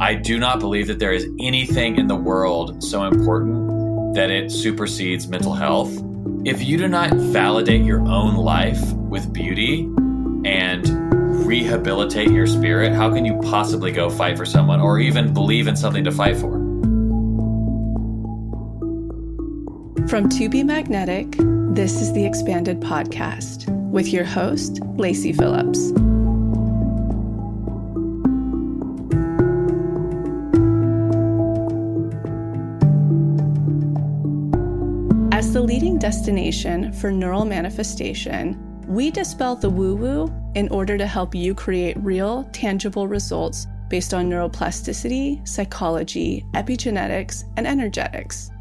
I do not believe that there is anything in the world so important that it supersedes mental health. If you do not validate your own life with beauty and rehabilitate your spirit, how can you possibly go fight for someone or even believe in something to fight for? From To Be Magnetic, this is the Expanded Podcast with your host, Lacey Phillips. As the leading destination for neural manifestation, we dispel the woo-woo in order to help you create real, tangible results based on neuroplasticity, psychology, epigenetics, and energetics.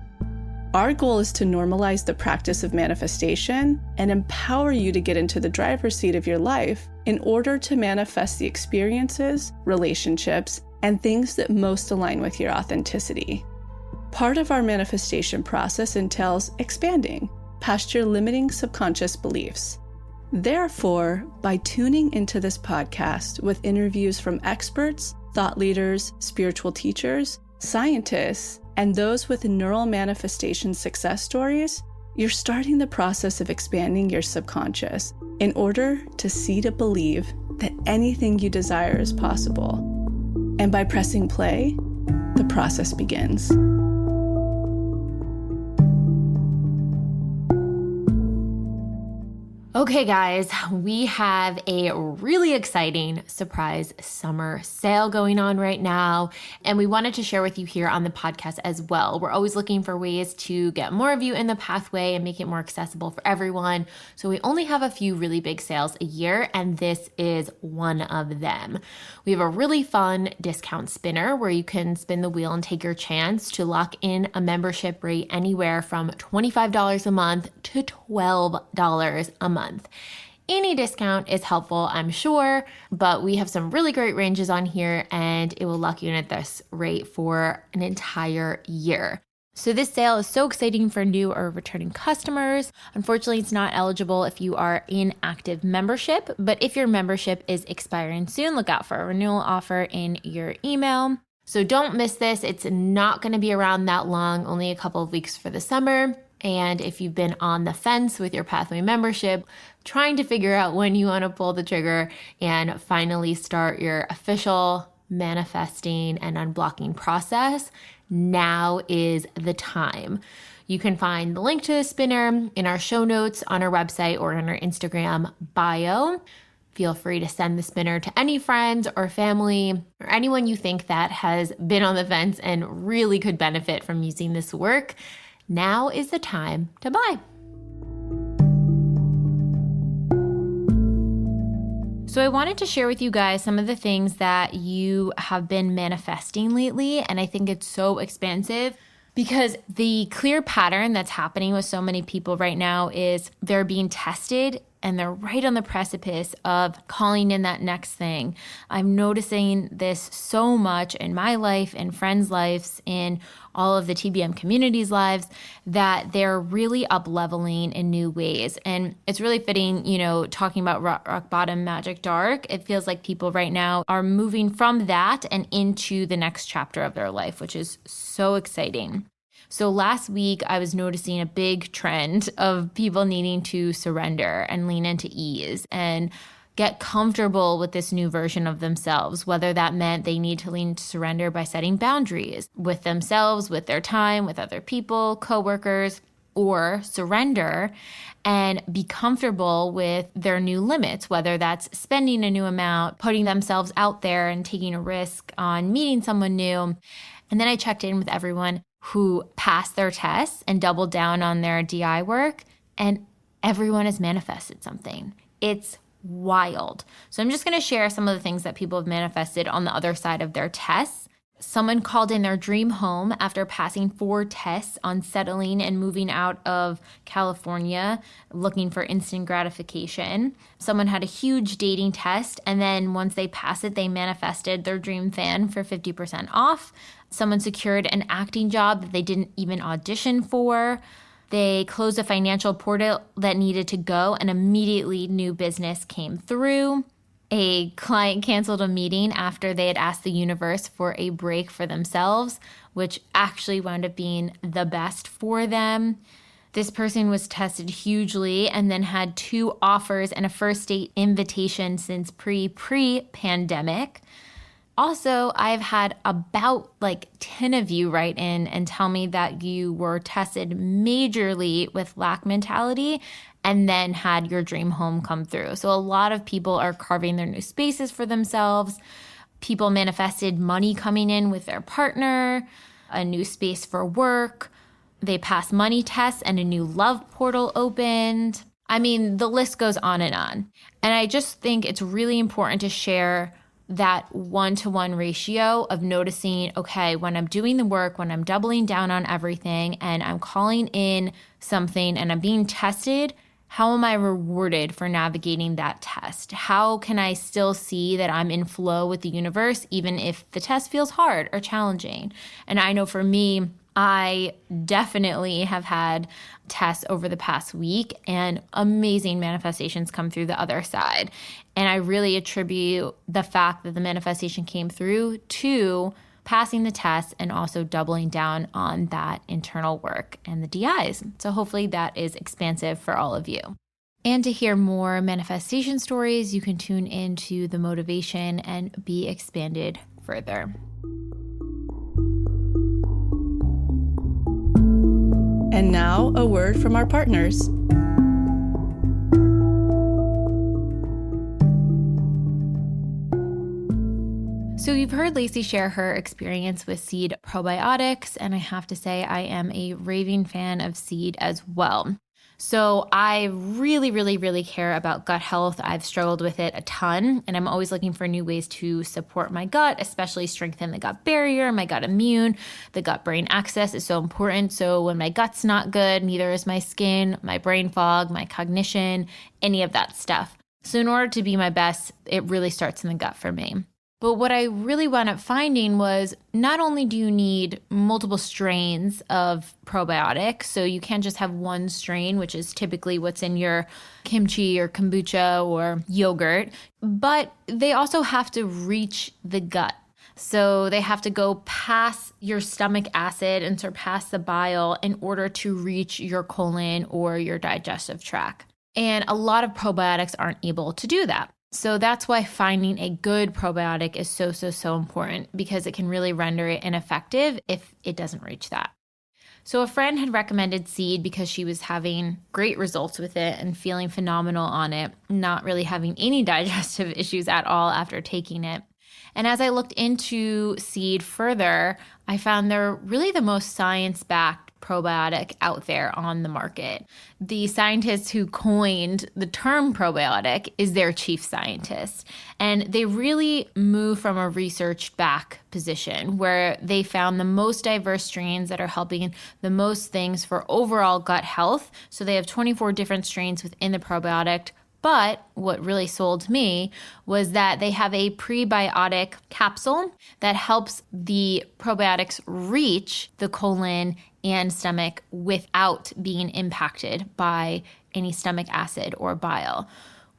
Our goal is to normalize the practice of manifestation and empower you to get into the driver's seat of your life in order to manifest the experiences, relationships, and things that most align with your authenticity. Part of our manifestation process entails expanding past your limiting subconscious beliefs. Therefore, by tuning into this podcast with interviews from experts, thought leaders, spiritual teachers, scientists, and those with neural manifestation success stories, you're starting the process of expanding your subconscious in order to see to believe that anything you desire is possible. And by pressing play, the process begins. Okay, guys, we have a really exciting surprise summer sale going on right now, and we wanted to share with you here on the podcast as well. We're always looking for ways to get more of you in the pathway and make it more accessible for everyone. So we only have a few really big sales a year, and this is one of them. We have a really fun discount spinner where you can spin the wheel and take your chance to lock in a membership rate anywhere from $25 a month to $12 a month. Any discount is helpful, I'm sure, but we have some really great ranges on here and it will lock you in at this rate for an entire year. So this sale is so exciting for new or returning customers. Unfortunately, it's not eligible if you are in active membership, but if your membership is expiring soon, look out for a renewal offer in your email. So don't miss this. It's not going to be around that long, only a couple of weeks for the summer. And if you've been on the fence with your Pathway membership, trying to figure out when you want to pull the trigger and finally start your official manifesting and unblocking process, now is the time. You can find the link to the spinner in our show notes on our website or in our Instagram bio. Feel free to send the spinner to any friends or family or anyone you think that has been on the fence and really could benefit from using this work. Now is the time to buy. So I wanted to share with you guys some of the things that you have been manifesting lately, and I think it's so expansive because the clear pattern that's happening with so many people right now is they're being tested and they're right on the precipice of calling in that next thing. I'm noticing this so much in my life, in friends' lives, in all of the TBM community's lives, that they're really up-leveling in new ways. And it's really fitting, talking about rock bottom, magic dark. It feels like people right now are moving from that and into the next chapter of their life, which is so exciting. So last week, I was noticing a big trend of people needing to surrender and lean into ease and get comfortable with this new version of themselves, whether that meant they need to lean into surrender by setting boundaries with themselves, with their time, with other people, coworkers, or surrender and be comfortable with their new limits, whether that's spending a new amount, putting themselves out there and taking a risk on meeting someone new. And then I checked in with everyone who passed their tests and doubled down on their DI work, and everyone has manifested something. It's wild. So I'm just going to share some of the things that people have manifested on the other side of their tests. Someone called in their dream home after passing 4 tests on settling and moving out of California, looking for instant gratification. Someone had a huge dating test, and then once they passed it, they manifested their dream fan for 50% off. Someone secured an acting job that they didn't even audition for. They closed a financial portal that needed to go, and immediately new business came through. A client canceled a meeting after they had asked the universe for a break for themselves, which actually wound up being the best for them. This person was tested hugely and then had 2 offers and a first date invitation since pre-pandemic. Also, I've had about 10 of you write in and tell me that you were tested majorly with lack mentality and then had your dream home come through. So a lot of people are carving their new spaces for themselves. People manifested money coming in with their partner, a new space for work. They passed money tests and a new love portal opened. I mean, the list goes on. And I just think it's really important to share that 1-to-1 ratio of noticing, okay, when I'm doing the work, when I'm doubling down on everything and I'm calling in something and I'm being tested, how am I rewarded for navigating that test? How can I still see that I'm in flow with the universe, even if the test feels hard or challenging? And I know for me, I definitely have had tests over the past week and amazing manifestations come through the other side. And I really attribute the fact that the manifestation came through to passing the test and also doubling down on that internal work and the DIs. So hopefully that is expansive for all of you. And to hear more manifestation stories, you can tune into the motivation and be expanded further. And now, a word from our partners. So you've heard Lacey share her experience with Seed probiotics, and I have to say I am a raving fan of Seed as well. So I really care about gut health. I've struggled with it a ton, and I'm always looking for new ways to support my gut, especially strengthen the gut barrier, my gut immune. The gut-brain axis is so important. So when my gut's not good, neither is my skin, my brain fog, my cognition, any of that stuff. So in order to be my best, it really starts in the gut for me. But what I really wound up finding was not only do you need multiple strains of probiotics, so you can't just have one strain, which is typically what's in your kimchi or kombucha or yogurt, but they also have to reach the gut. So they have to go past your stomach acid and surpass the bile in order to reach your colon or your digestive tract. And a lot of probiotics aren't able to do that. So that's why finding a good probiotic is so important, because it can really render it ineffective if it doesn't reach that. So a friend had recommended Seed because she was having great results with it and feeling phenomenal on it, not really having any digestive issues at all after taking it. And as I looked into Seed further, I found they're really the most science-backed probiotic out there on the market. The scientist who coined the term probiotic is their chief scientist. And they really move from a research-backed position where they found the most diverse strains that are helping the most things for overall gut health. So they have 24 different strains within the probiotic. But what really sold me was that they have a prebiotic capsule that helps the probiotics reach the colon and stomach without being impacted by any stomach acid or bile,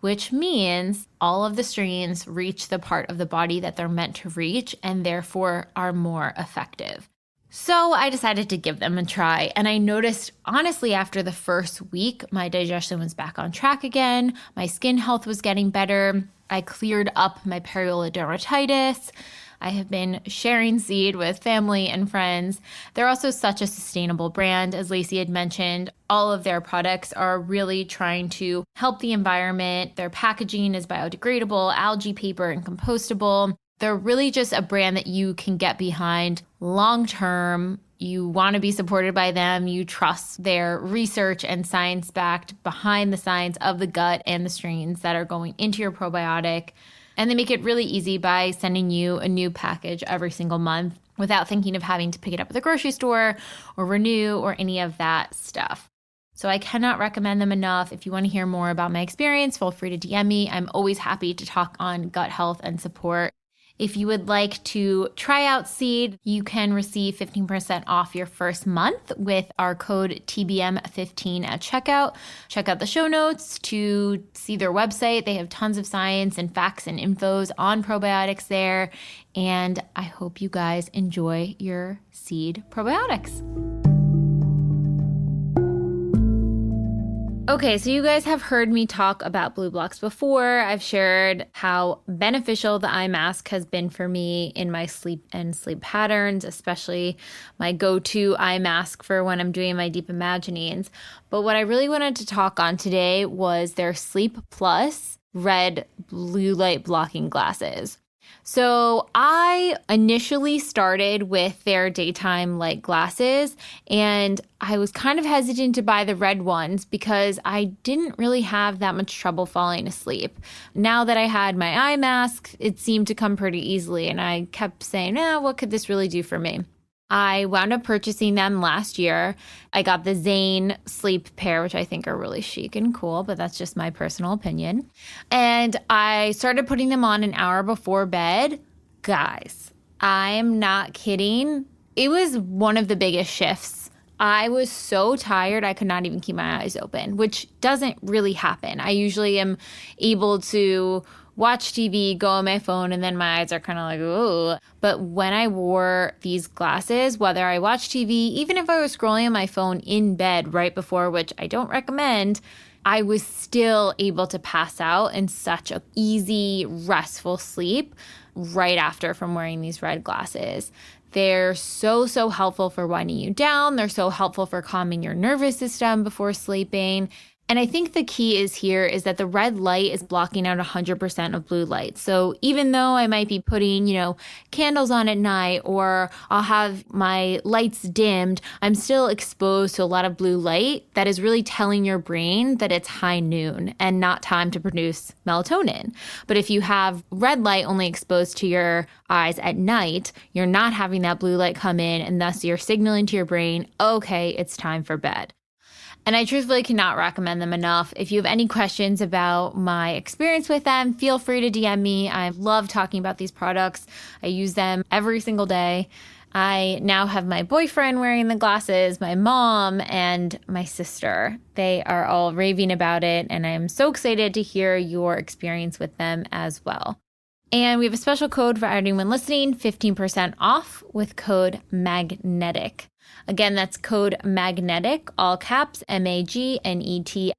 which means all of the strains reach the part of the body that they're meant to reach and therefore are more effective. So I decided to give them a try, and I noticed, honestly, after the first week, my digestion was back on track again, my skin health was getting better, I cleared up my perioral dermatitis, I have been sharing Seed with family and friends. They're also such a sustainable brand. As Lacey had mentioned, all of their products are really trying to help the environment. Their packaging is biodegradable, algae paper, and compostable. They're really just a brand that you can get behind long term. You want to be supported by them. You trust their research and science backed behind the science of the gut and the strains that are going into your probiotic. And they make it really easy by sending you a new package every single month without thinking of having to pick it up at the grocery store or renew or any of that stuff. So I cannot recommend them enough. If you want to hear more about my experience, feel free to DM me. I'm always happy to talk on gut health and support. If you would like to try out Seed, you can receive 15% off your first month with our code TBM15 at checkout. Check out the show notes to see their website. They have tons of science and facts and infos on probiotics there. And I hope you guys enjoy your Seed probiotics. Okay, so you guys have heard me talk about Blue Blocks before. I've shared how beneficial the eye mask has been for me in my sleep and sleep patterns, especially my go-to eye mask for when I'm doing my deep imaginings. But what I really wanted to talk on today was their Sleep Plus red blue light blocking glasses. So I initially started with their daytime light glasses, and I was kind of hesitant to buy the red ones because I didn't really have that much trouble falling asleep. Now that I had my eye mask, it seemed to come pretty easily, and I kept saying, what could this really do for me? I wound up purchasing them last year. I got the Zane sleep pair, which I think are really chic and cool, but that's just my personal opinion. And I started putting them on an hour before bed. Guys, I am not kidding. It was one of the biggest shifts. I was so tired, I could not even keep my eyes open, which doesn't really happen. I usually am able to watch TV, go on my phone, and then my eyes are kind of like, ooh. But when I wore these glasses, whether I watch TV, even if I was scrolling on my phone in bed right before, which I don't recommend, I was still able to pass out in such an easy, restful sleep right after from wearing these red glasses. They're so helpful for winding you down. They're so helpful for calming your nervous system before sleeping. And I think the key is that the red light is blocking out 100% of blue light. So even though I might be putting, candles on at night, or I'll have my lights dimmed, I'm still exposed to a lot of blue light that is really telling your brain that it's high noon and not time to produce melatonin. But if you have red light only exposed to your eyes at night, you're not having that blue light come in, and thus you're signaling to your brain, okay, it's time for bed. And I truthfully cannot recommend them enough. If you have any questions about my experience with them, feel free to DM me. I love talking about these products. I use them every single day. I now have my boyfriend wearing the glasses, my mom, and my sister. They are all raving about it, and I'm so excited to hear your experience with them as well. And we have a special code for anyone listening, 15% off with code MAGNETIC. Again, that's code MAGNETIC, all caps, MAGNETIC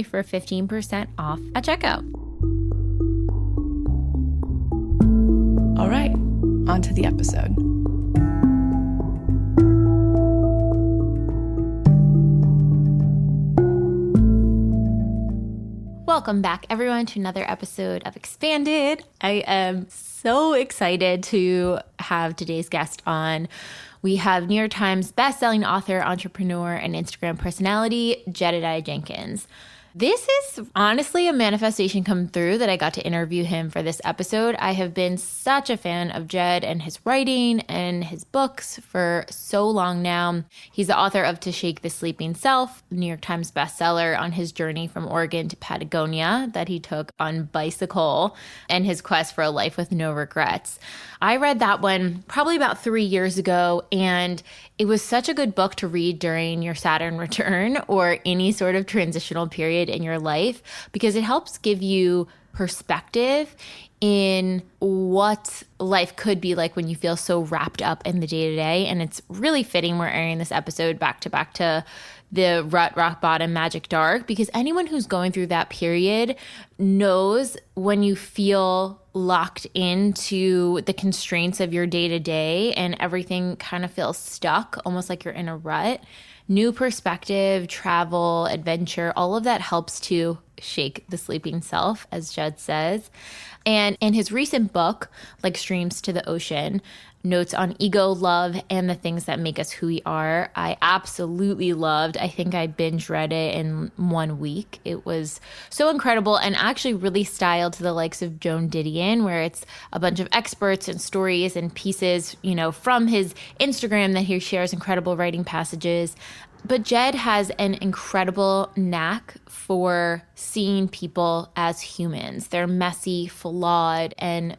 for 15% off at checkout. All right, on to the episode. Welcome back, everyone, to another episode of Expanded. I am so excited to have today's guest on. We have New York Times bestselling author, entrepreneur, and Instagram personality, Jedidiah Jenkins. This is honestly a manifestation come through that I got to interview him for this episode. I have been such a fan of Jed and his writing and his books for so long now. He's the author of To Shake the Sleeping Self, New York Times bestseller on his journey from Oregon to Patagonia that he took on bicycle, and his quest for a life with no regrets. I read that one probably about 3 years ago, and it was such a good book to read during your Saturn return or any sort of transitional period in your life, because it helps give you perspective in what life could be like when you feel so wrapped up in the day-to-day. And it's really fitting we're airing this episode back to the rut, rock bottom, magic, dark, because anyone who's going through that period knows when you feel locked into the constraints of your day-to-day and everything kind of feels stuck, almost like you're in a rut. New perspective, travel, adventure, all of that helps to shake the sleeping self, as Jed says. And in his recent book, Like Streams to the Ocean, Notes on Ego, Love, and the Things That Make Us Who We Are, I absolutely loved. I think I binge read it in 1 week. It was so incredible and actually really styled to the likes of Joan Didion, where it's a bunch of experts and stories and pieces, from his Instagram that he shares incredible writing passages. But Jed has an incredible knack for seeing people as humans. They're messy, flawed, and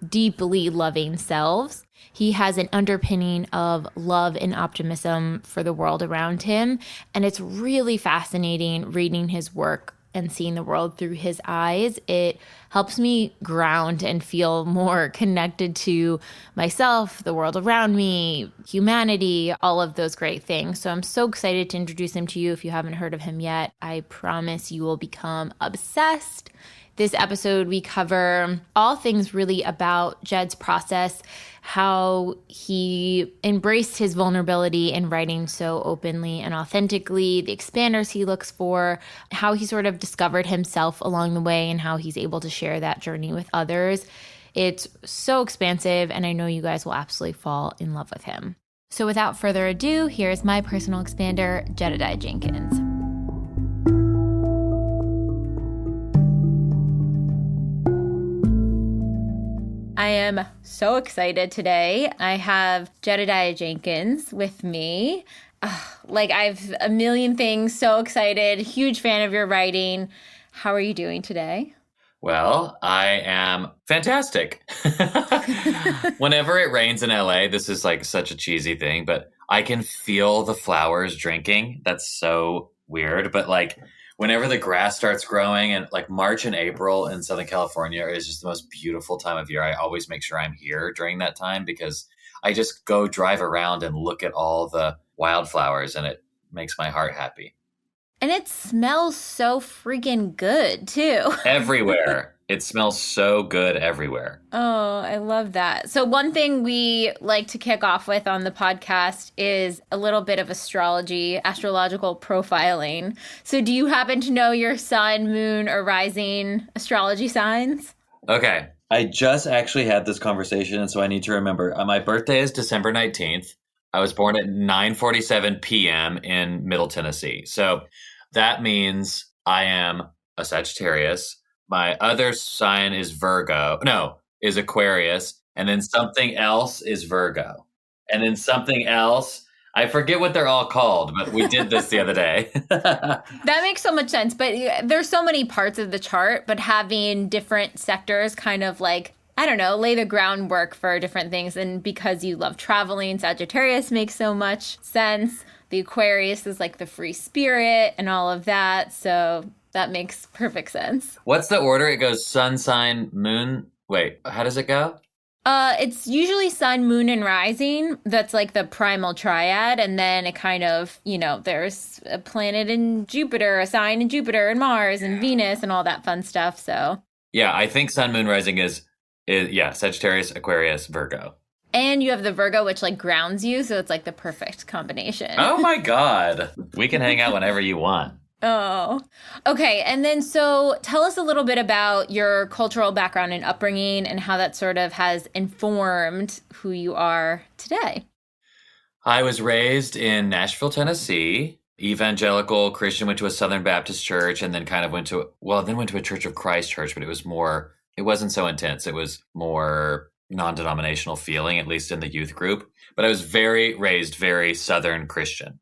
deeply loving selves. He has an underpinning of love and optimism for the world around him. And it's really fascinating reading his work and seeing the world through his eyes. It helps me ground and feel more connected to myself, the world around me, humanity, all of those great things. So I'm so excited to introduce him to you. If you haven't heard of him yet, I promise you will become obsessed. This episode, we cover all things really about Jed's process, how he embraced his vulnerability in writing so openly and authentically, the expanders he looks for, how he sort of discovered himself along the way, and how he's able to share that journey with others. It's so expansive, and I know you guys will absolutely fall in love with him. So without further ado, here's my personal expander, Jedidiah Jenkins. I am so excited today. I have Jedidiah Jenkins with me. I've a million things, so excited, huge fan of your writing. How are you doing today? Well, I am fantastic. Whenever it rains in LA, this is like such a cheesy thing, but I can feel the flowers drinking. That's so weird. But like whenever the grass starts growing, and like March and April in Southern California is just the most beautiful time of year. I always make sure I'm here during that time because I just go drive around and look at all the wildflowers and it makes my heart happy. And it smells so freaking good too. Everywhere. It smells so good everywhere. Oh, I love that. So one thing we like to kick off with on the podcast is a little bit of astrological profiling. So do you happen to know your sun, moon, or rising astrology signs? Okay. I just actually had this conversation, and so I need to remember. My birthday is December 19th. I was born at 9:47 p.m. in Middle Tennessee. So that means I am a Sagittarius. My other sign is is Aquarius. And then something else is Virgo. And then something else, I forget what they're all called, but we did this the other day. That makes so much sense. But there's so many parts of the chart, but having different sectors kind of like, I don't know, lay the groundwork for different things. And because you love traveling, Sagittarius makes so much sense. The Aquarius is like the free spirit and all of that. So that makes perfect sense. What's the order? It goes sun, sign, moon. Wait, how does it go? It's usually sun, moon, and rising. That's like the primal triad. And then it kind of, there's a planet in Jupiter, a sign in Jupiter and Mars and Venus and all that fun stuff. So yeah, I think sun, moon, rising is Sagittarius, Aquarius, Virgo. And you have the Virgo, which like grounds you. So it's like the perfect combination. Oh my God. We can hang out whenever you want. Oh, okay. And then so tell us a little bit about your cultural background and upbringing and how that sort of has informed who you are today. I was raised in Nashville, Tennessee, evangelical Christian, went to a Southern Baptist church, and then kind of went to a Church of Christ church, but it wasn't so intense. It was more non-denominational feeling, at least in the youth group. But I was raised very Southern Christian.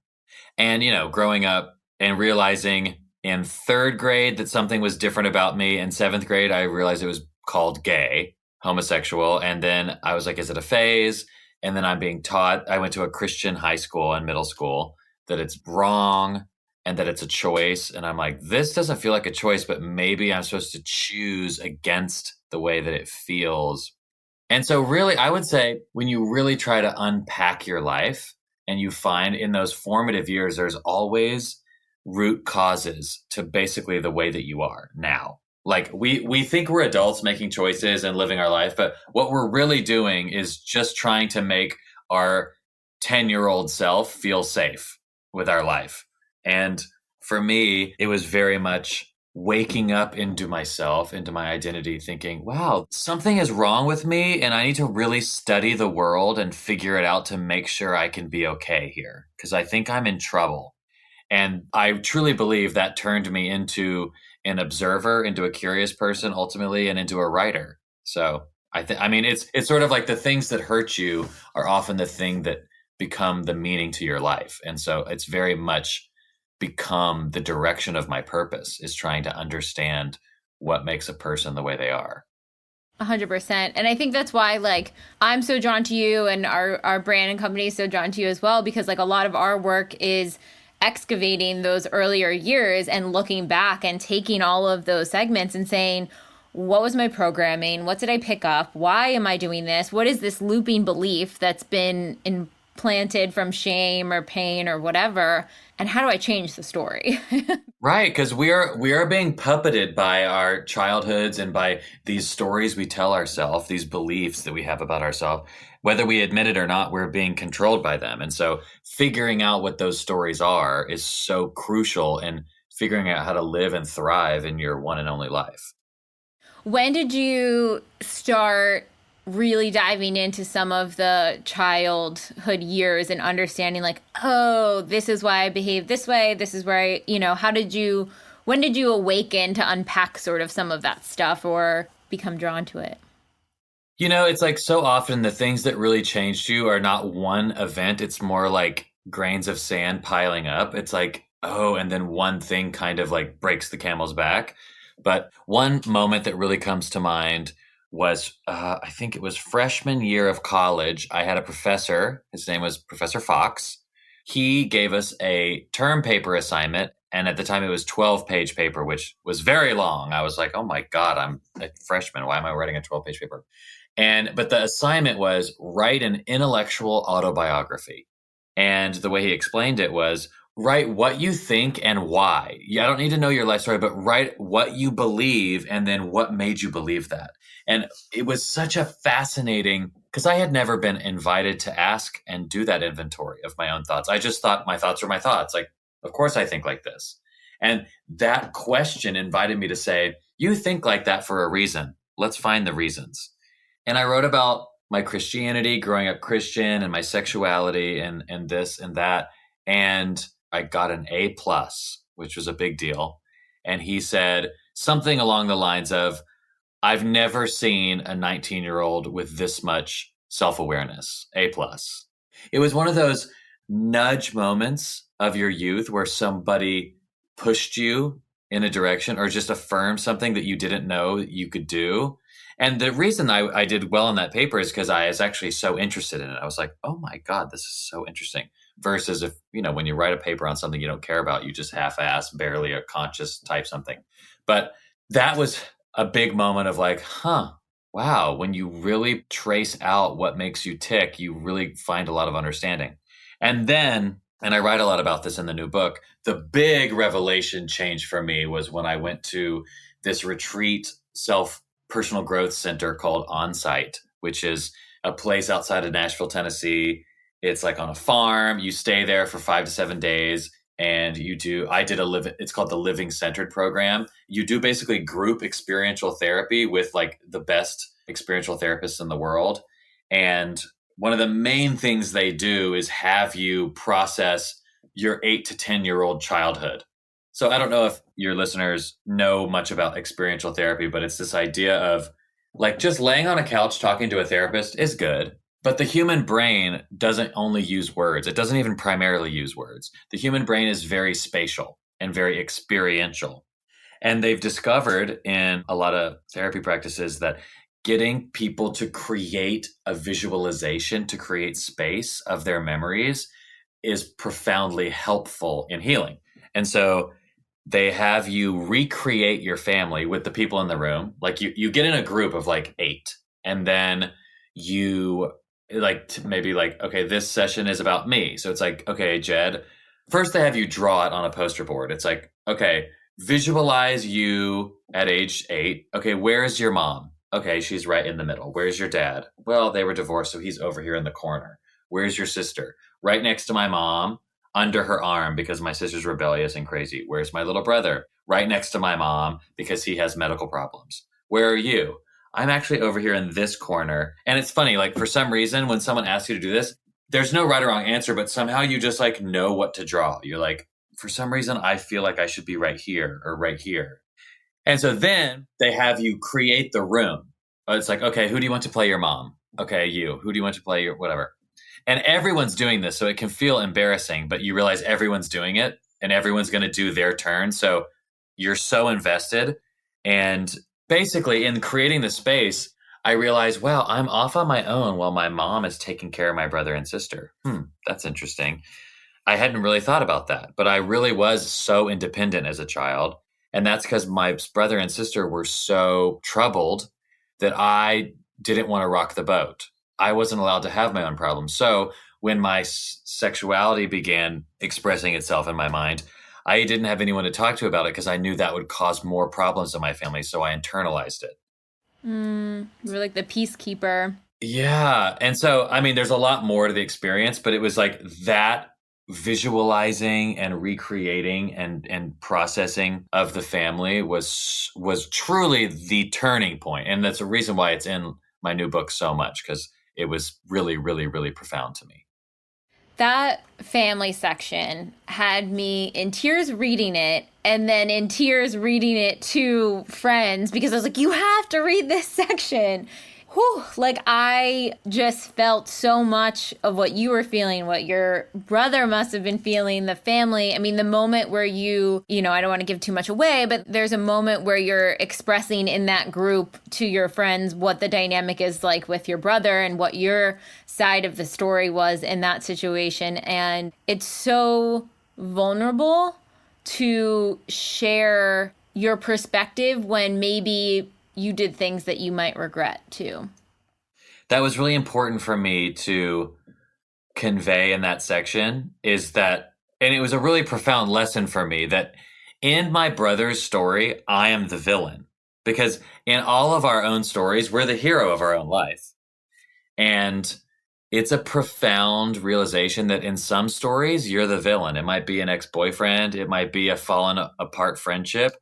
And, growing up, and realizing in third grade that something was different about me. In seventh grade, I realized it was called gay, homosexual. And then I was like, is it a phase? And then I'm being taught, I went to a Christian high school and middle school, that it's wrong and that it's a choice. And I'm like, this doesn't feel like a choice, but maybe I'm supposed to choose against the way that it feels. And so really, I would say when you really try to unpack your life and you find in those formative years, there's always root causes to basically the way that you are now. Like we think we're adults making choices and living our life, but what we're really doing is just trying to make our 10-year-old self feel safe with our life. And for me, it was very much waking up into myself, into my identity, thinking, wow, something is wrong with me and I need to really study the world and figure it out to make sure I can be okay here because I think I'm in trouble. And I truly believe that turned me into an observer, into a curious person, ultimately, and into a writer. So it's sort of like the things that hurt you are often the thing that become the meaning to your life. And so it's very much become the direction of my purpose is trying to understand what makes a person the way they are. 100%. And I think that's why like I'm so drawn to you and our brand and company is so drawn to you as well, because like a lot of our work is excavating those earlier years and looking back and taking all of those segments and saying, what was my programming? What did I pick up? Why am I doing this? What is this looping belief that's been implanted from shame or pain or whatever? And how do I change the story? Right, because we are being puppeted by our childhoods and by these stories we tell ourselves, these beliefs that we have about ourselves. Whether we admit it or not, we're being controlled by them. And so figuring out what those stories are is so crucial in figuring out how to live and thrive in your one and only life. When did you start really diving into some of the childhood years and understanding like, oh, this is why I behave this way. This is where when did you awaken to unpack sort of some of that stuff or become drawn to it? It's like so often the things that really changed you are not one event. It's more like grains of sand piling up. It's like, oh, and then one thing kind of like breaks the camel's back. But one moment that really comes to mind was, I think it was freshman year of college. I had a professor. His name was Professor Fox. He gave us a term paper assignment. And at the time, it was 12-page paper, which was very long. I was like, oh, my God, I'm a freshman. Why am I writing a 12-page paper? But the assignment was write an intellectual autobiography. And the way he explained it was, write what you think and why. I don't need to know your life story, but write what you believe and then what made you believe that. And it was such a fascinating, because I had never been invited to ask and do that inventory of my own thoughts. I just thought my thoughts were my thoughts. Like, of course I think like this. And that question invited me to say, you think like that for a reason. Let's find the reasons. And I wrote about my Christianity, growing up Christian, and my sexuality and this and that. And I got an A+, which was a big deal. And he said something along the lines of, I've never seen a 19-year-old with this much self-awareness, A+. It was one of those nudge moments of your youth where somebody pushed you in a direction or just affirmed something that you didn't know you could do. And the reason I did well in that paper is because I was actually so interested in it. I was like, oh my God, this is so interesting. Versus if, when you write a paper on something you don't care about, you just half-ass, barely a conscious type something. But that was a big moment of like, wow, when you really trace out what makes you tick, you really find a lot of understanding. And then, and I write a lot about this in the new book, the big revelation change for me was when I went to this retreat personal growth center called Onsite, which is a place outside of Nashville, Tennessee. It's like on a farm. You stay there for 5 to 7 days and it's called the Living Centered program. You do basically group experiential therapy with like the best experiential therapists in the world. And one of the main things they do is have you process your 8 to 10-year-old childhood. So I don't know if your listeners know much about experiential therapy, but it's this idea of like just laying on a couch talking to a therapist is good. But the human brain doesn't only use words. It doesn't even primarily use words. The human brain is very spatial and very experiential. And they've discovered in a lot of therapy practices that getting people to create a visualization, to create space of their memories is profoundly helpful in healing. And so they have you recreate your family with the people in the room. Like you get in a group of like 8, and then you maybe okay, this session is about me. So it's like, okay, Jed, first they have you draw it on a poster board. It's like, okay, visualize you at age 8. Okay, where is your mom? Okay, she's right in the middle. Where's your dad? Well, they were divorced, so he's over here in the corner. Where's your sister? Right next to my mom, under her arm because my sister's rebellious and crazy. Where's my little brother? Right next to my mom because he has medical problems. Where are you? I'm actually over here in this corner. And it's funny, like for some reason, when someone asks you to do this, there's no right or wrong answer, but somehow you just like know what to draw. You're like, for some reason, I feel like I should be right here or right here. And so then they have you create the room. It's like, okay, who do you want to play your mom? Okay, you. Who do you want to play your whatever? And everyone's doing this, so it can feel embarrassing, but you realize everyone's doing it and everyone's going to do their turn. So you're so invested. And basically in creating the space, I realized, wow, I'm off on my own while my mom is taking care of my brother and sister. That's interesting. I hadn't really thought about that, but I really was so independent as a child. And that's because my brother and sister were so troubled that I didn't want to rock the boat. I wasn't allowed to have my own problems. So when my sexuality began expressing itself in my mind, I didn't have anyone to talk to about it because I knew that would cause more problems in my family. So I internalized it. You were like the peacekeeper. Yeah. And so, I mean, there's a lot more to the experience, but it was like that visualizing and recreating and processing of the family was truly the turning point. And that's the reason why it's in my new book so much, because it was really, really, really profound to me. That family section had me in tears reading it, and then in tears reading it to friends, because I was like, you have to read this section. Whew, like I just felt so much of what you were feeling, what your brother must have been feeling, the family. I mean, the moment where you know, I don't want to give too much away, but there's a moment where you're expressing in that group to your friends what the dynamic is like with your brother and what your side of the story was in that situation. And it's so vulnerable to share your perspective when maybe you did things that you might regret too. That was really important for me to convey in that section, is that, and it was a really profound lesson for me, that in my brother's story, I am the villain. Because in all of our own stories, we're the hero of our own life. And it's a profound realization that in some stories, you're the villain. It might be an ex-boyfriend. It might be a fallen apart friendship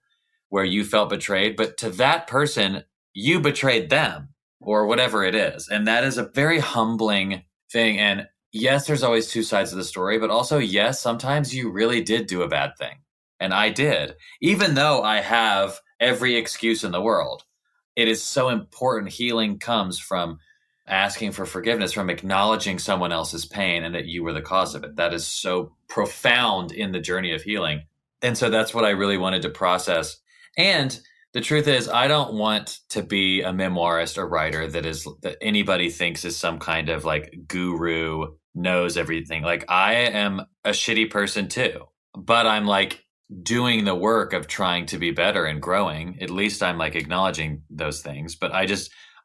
where you felt betrayed, but to that person, you betrayed them or whatever it is. And that is a very humbling thing. And yes, there's always two sides of the story, but also, yes, sometimes you really did do a bad thing. And I did, even though I have every excuse in the world. It is so important. Healing comes from asking for forgiveness, from acknowledging someone else's pain and that you were the cause of it. That is so profound in the journey of healing. And so that's what I really wanted to process. And the truth is, I don't want to be a memoirist or writer that anybody thinks is some kind of like guru, knows everything. Like I am a shitty person too, but I'm like doing the work of trying to be better and growing. At least I'm like acknowledging those things. But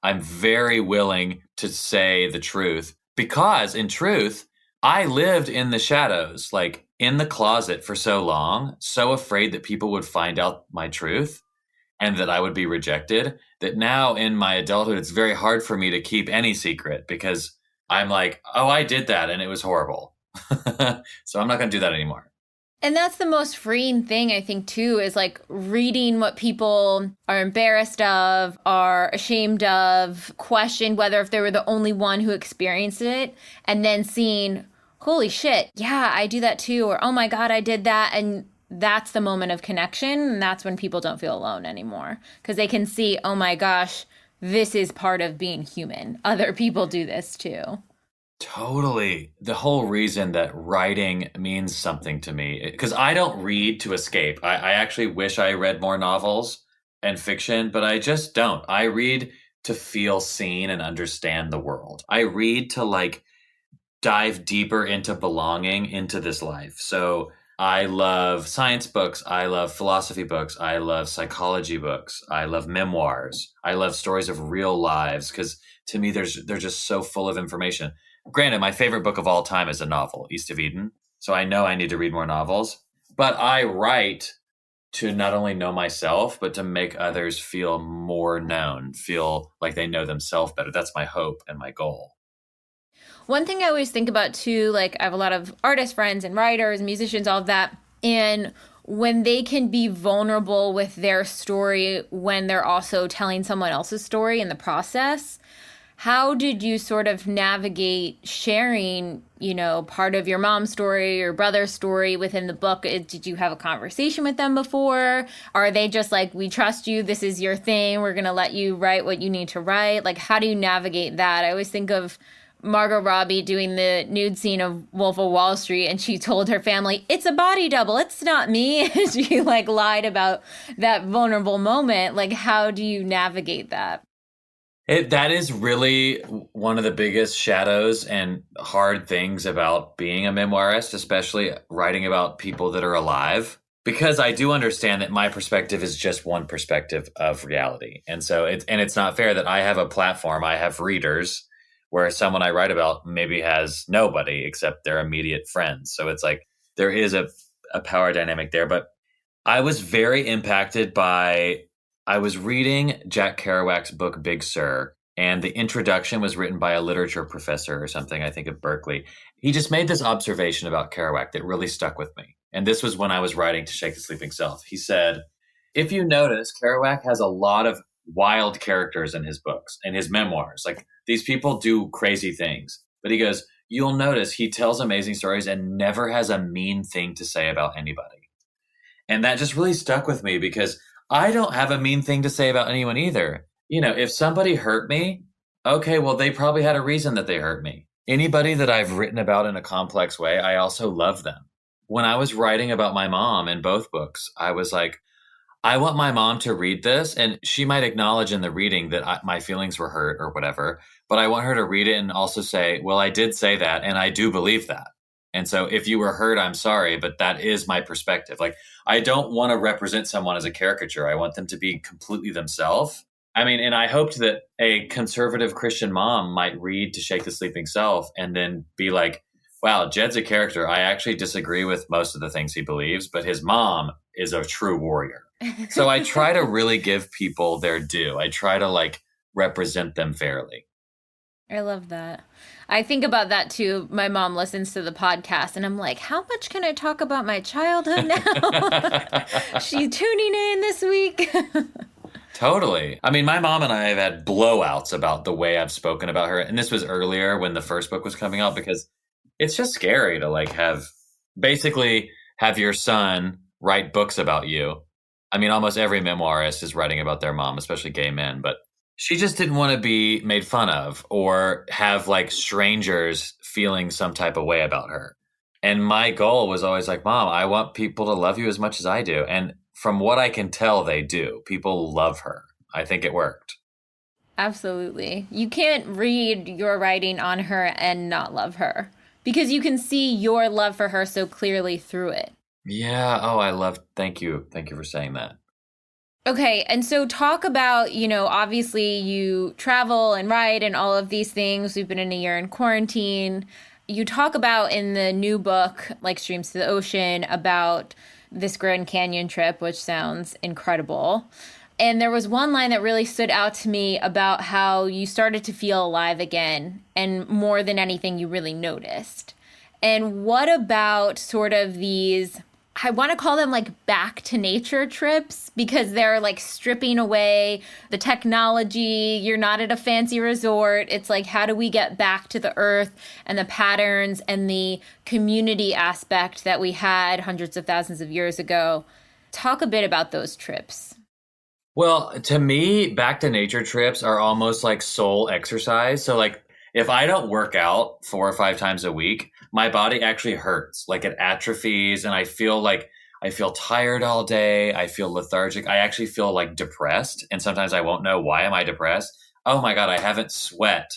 I'm very willing to say the truth, because in truth, I lived in the shadows, like in the closet for so long, so afraid that people would find out my truth and that I would be rejected, that now in my adulthood, it's very hard for me to keep any secret, because I'm like, oh, I did that and it was horrible. So I'm not going to do that anymore. And that's the most freeing thing, I think, too, is like reading what people are embarrassed of, are ashamed of, questioned whether if they were the only one who experienced it, and then seeing, holy shit, yeah, I do that too, or oh my God, I did that. And that's the moment of connection. And that's when people don't feel alone anymore, because they can see, oh my gosh, this is part of being human. Other people do this too. Totally. The whole reason that writing means something to me, because I don't read to escape. I actually wish I read more novels and fiction, but I just don't. I read to feel seen and understand the world. I read to like dive deeper into belonging into this life. So I love science books. I love philosophy books. I love psychology books. I love memoirs. I love stories of real lives, because to me, they're just so full of information. Granted, my favorite book of all time is a novel, East of Eden. So I know I need to read more novels. But I write to not only know myself, but to make others feel more known, feel like they know themselves better. That's my hope and my goal. One thing I always think about too, like I have a lot of artist friends and writers, musicians, all of that. And when they can be vulnerable with their story, when they're also telling someone else's story in the process, how did you sort of navigate sharing, you know, part of your mom's story or brother's story within the book? Did you have a conversation with them before? Are they just like, we trust you, this is your thing, we're going to let you write what you need to write? Like, how do you navigate that? I always think of Margot Robbie doing the nude scene of Wolf of Wall Street, and she told her family, it's a body double, it's not me. And she like lied about that vulnerable moment. Like, how do you navigate that? That is really one of the biggest shadows and hard things about being a memoirist, especially writing about people that are alive. Because I do understand that my perspective is just one perspective of reality. And so it's not fair that I have a platform, I have readers, where someone I write about maybe has nobody except their immediate friends. So it's like there is a power dynamic there. But I was very impacted by, I was reading Jack Kerouac's book, Big Sur, and the introduction was written by a literature professor or something, I think, at Berkeley. He just made this observation about Kerouac that really stuck with me. And this was when I was writing To Shake the Sleeping Self. He said, if you notice, Kerouac has a lot of wild characters in his books and his memoirs. Like, these people do crazy things. But he goes, you'll notice he tells amazing stories and never has a mean thing to say about anybody. And that just really stuck with me because I don't have a mean thing to say about anyone either. You know, if somebody hurt me, okay, well, they probably had a reason that they hurt me. Anybody that I've written about in a complex way, I also love them. When I was writing about my mom in both books, I was like, I want my mom to read this, and she might acknowledge in the reading that my feelings were hurt or whatever, but I want her to read it and also say, well, I did say that, and I do believe that. And so if you were hurt, I'm sorry, but that is my perspective. Like, I don't want to represent someone as a caricature. I want them to be completely themselves. I mean, and I hoped that a conservative Christian mom might read To Shake the Sleeping Self and then be like, wow, Jed's a character. I actually disagree with most of the things he believes, but his mom is a true warrior. So I try to really give people their due. I try to like represent them fairly. I love that. I think about that too. My mom listens to the podcast and I'm like, how much can I talk about my childhood now? She's tuning in this week. Totally. I mean, my mom and I have had blowouts about the way I've spoken about her. And this was earlier when the first book was coming out, because it's just scary to like have your son write books about you. I mean, almost every memoirist is writing about their mom, especially gay men, but she just didn't want to be made fun of or have like strangers feeling some type of way about her. And my goal was always like, Mom, I want people to love you as much as I do. And from what I can tell, they do. People love her. I think it worked. Absolutely. You can't read your writing on her and not love her because you can see your love for her so clearly through it. Yeah. Oh, thank you. Thank you for saying that. Okay. And so talk about, obviously you travel and write and all of these things. We've been in a year in quarantine. You talk about in the new book, like Streams to the Ocean, about this Grand Canyon trip, which sounds incredible. And there was one line that really stood out to me about how you started to feel alive again, and more than anything, you really noticed. And what about sort of these, I want to call them like back to nature trips, because they're like stripping away the technology. You're not at a fancy resort. It's like, how do we get back to the earth and the patterns and the community aspect that we had hundreds of thousands of years ago? Talk a bit about those trips. Well, to me, back to nature trips are almost like soul exercise. So like if I don't work out 4 or 5 times a week, my body actually hurts, like it atrophies, and I feel tired all day. I feel lethargic. I actually feel like depressed. And sometimes I won't know, why am I depressed? Oh my God, I haven't sweat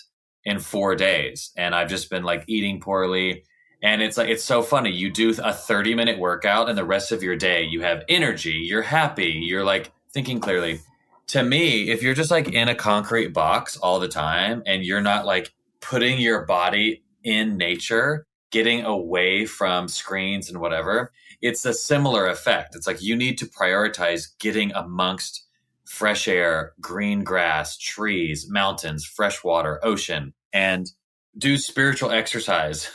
in 4 days and I've just been like eating poorly. And it's like, it's so funny. You do a 30-minute workout and the rest of your day, you have energy, you're happy, you're like thinking clearly. To me, if you're just like in a concrete box all the time and you're not like putting your body in nature, getting away from screens and whatever, it's a similar effect. It's like you need to prioritize getting amongst fresh air, green grass, trees, mountains, fresh water, ocean, and do spiritual exercise.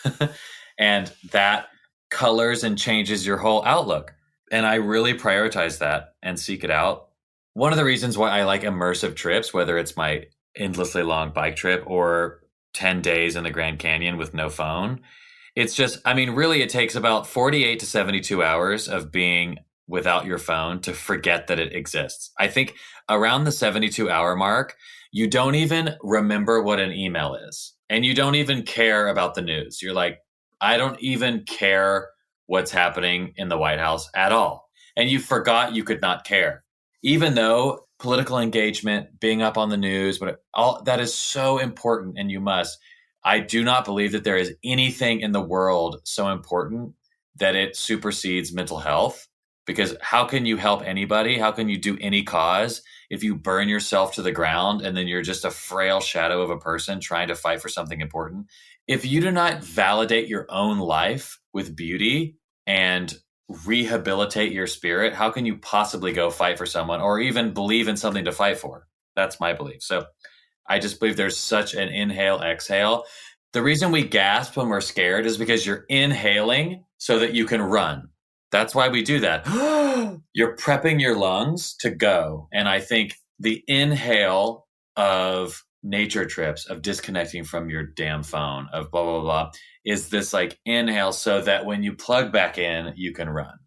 And that colors and changes your whole outlook. And I really prioritize that and seek it out. One of the reasons why I like immersive trips, whether it's my endlessly long bike trip or 10 days in the Grand Canyon with no phone, it's just, I mean, really, it takes about 48 to 72 hours of being without your phone to forget that it exists. I think around the 72-hour mark, you don't even remember what an email is. And you don't even care about the news. You're like, I don't even care what's happening in the White House at all. And you forgot you could not care. Even though political engagement, being up on the news, but all that is so important, and you must. I do not believe that there is anything in the world so important that it supersedes mental health. Because how can you help anybody? How can you do any cause if you burn yourself to the ground and then you're just a frail shadow of a person trying to fight for something important? If you do not validate your own life with beauty and rehabilitate your spirit, how can you possibly go fight for someone or even believe in something to fight for? That's my belief. So I just believe there's such an inhale, exhale. The reason we gasp when we're scared is because you're inhaling so that you can run. That's why we do that. You're prepping your lungs to go. And I think the inhale of nature trips, of disconnecting from your damn phone, of blah, blah, blah, is this like inhale so that when you plug back in, you can run.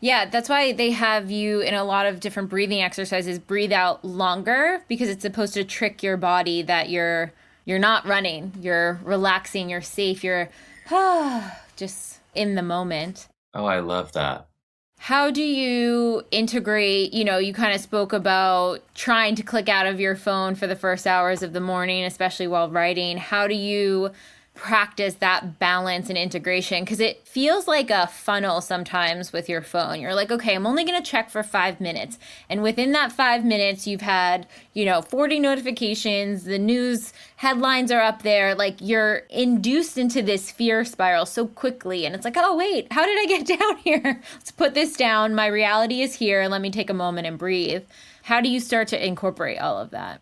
Yeah, that's why they have you in a lot of different breathing exercises breathe out longer, because it's supposed to trick your body that you're not running, you're relaxing, you're safe, you're just in the moment. Oh, I love that. How do you integrate, you kind of spoke about trying to click out of your phone for the first hours of the morning, especially while writing. How do you practice that balance and integration? Because it feels like a funnel sometimes with your phone. You're like, okay, I'm only going to check for 5 minutes. And within that 5 minutes, you've had, 40 notifications. The news headlines are up there. Like, you're induced into this fear spiral so quickly. And it's like, oh, wait, how did I get down here? Let's put this down. My reality is here. And let me take a moment and breathe. How do you start to incorporate all of that?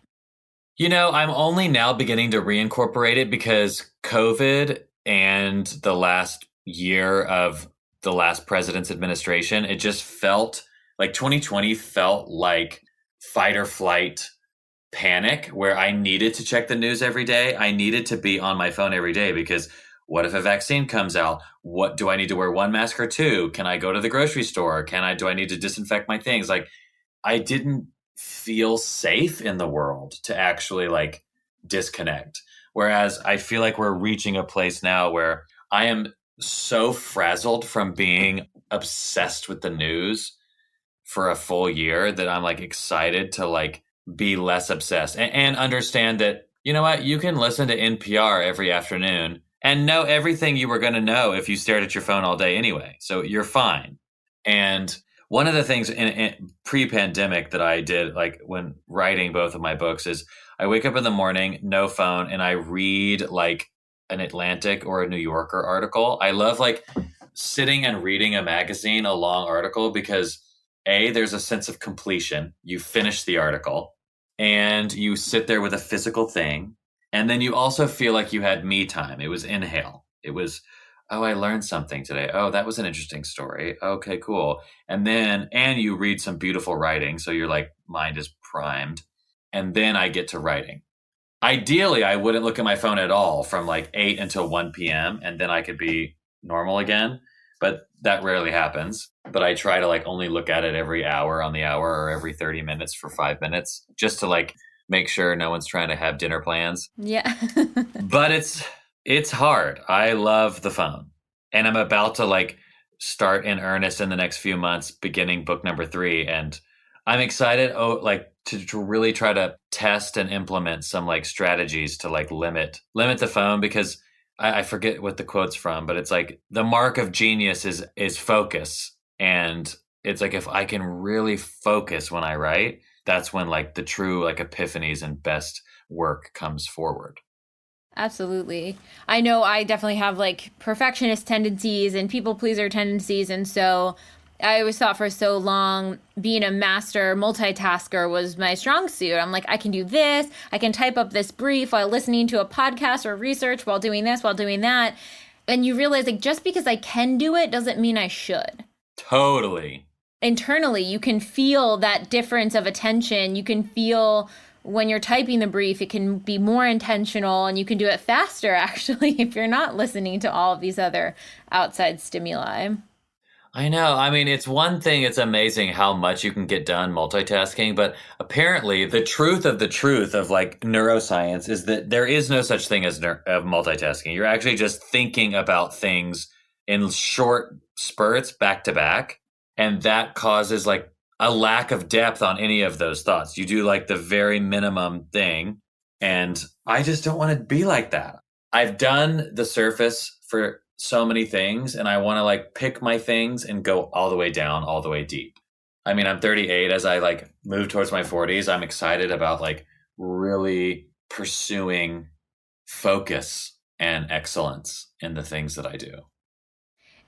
I'm only now beginning to reincorporate it because COVID and the last year of the last president's administration, it just felt like 2020 felt like fight or flight panic, where I needed to check the news every day. I needed to be on my phone every day because what if a vaccine comes out? What do I need to wear, one mask or two? Can I go to the grocery store? Do I need to disinfect my things? Like, I didn't feel safe in the world to actually like disconnect. Whereas I feel like we're reaching a place now where I am so frazzled from being obsessed with the news for a full year that I'm like excited to like be less obsessed and understand that, you know what, you can listen to NPR every afternoon and know everything you were going to know if you stared at your phone all day anyway. So you're fine. And one of the things in pre-pandemic that I did, like when writing both of my books, is I wake up in the morning, no phone, and I read like an Atlantic or a New Yorker article. I love like sitting and reading a magazine, a long article, because there's a sense of completion. You finish the article and you sit there with a physical thing. And then you also feel like you had me time. It was inhale. It was, oh, I learned something today. Oh, that was an interesting story. Okay, cool. And you read some beautiful writing. So your like mind is primed. And then I get to writing. Ideally, I wouldn't look at my phone at all from like 8 until 1 p.m. And then I could be normal again. But that rarely happens. But I try to like only look at it every hour on the hour or every 30 minutes for 5 minutes just to like make sure no one's trying to have dinner plans. Yeah. But it's hard. I love the phone. And I'm about to like start in earnest in the next few months, beginning book number 3. And I'm excited to really try to test and implement some like strategies to like limit the phone, because I forget what the quote's from, but it's like the mark of genius is focus. And it's like, if I can really focus when I write, that's when like the true like epiphanies and best work comes forward. Absolutely. I know I definitely have like perfectionist tendencies and people pleaser tendencies. And so I always thought for so long being a master multitasker was my strong suit. I'm like, I can do this. I can type up this brief while listening to a podcast or research while doing this, while doing that. And you realize like just because I can do it doesn't mean I should. Totally. Internally, you can feel that difference of attention. You can feel when you're typing the brief, it can be more intentional and you can do it faster, actually, if you're not listening to all of these other outside stimuli. I know. I mean, it's one thing. It's amazing how much you can get done multitasking. But apparently the truth of like neuroscience is that there is no such thing as multitasking. You're actually just thinking about things in short spurts back to back. And that causes like a lack of depth on any of those thoughts. You do like the very minimum thing. And I just don't want to be like that. I've done the surface for so many things, and I want to like pick my things and go all the way down, all the way deep. I mean, I'm 38. As I like move towards my 40s, I'm excited about like really pursuing focus and excellence in the things that I do.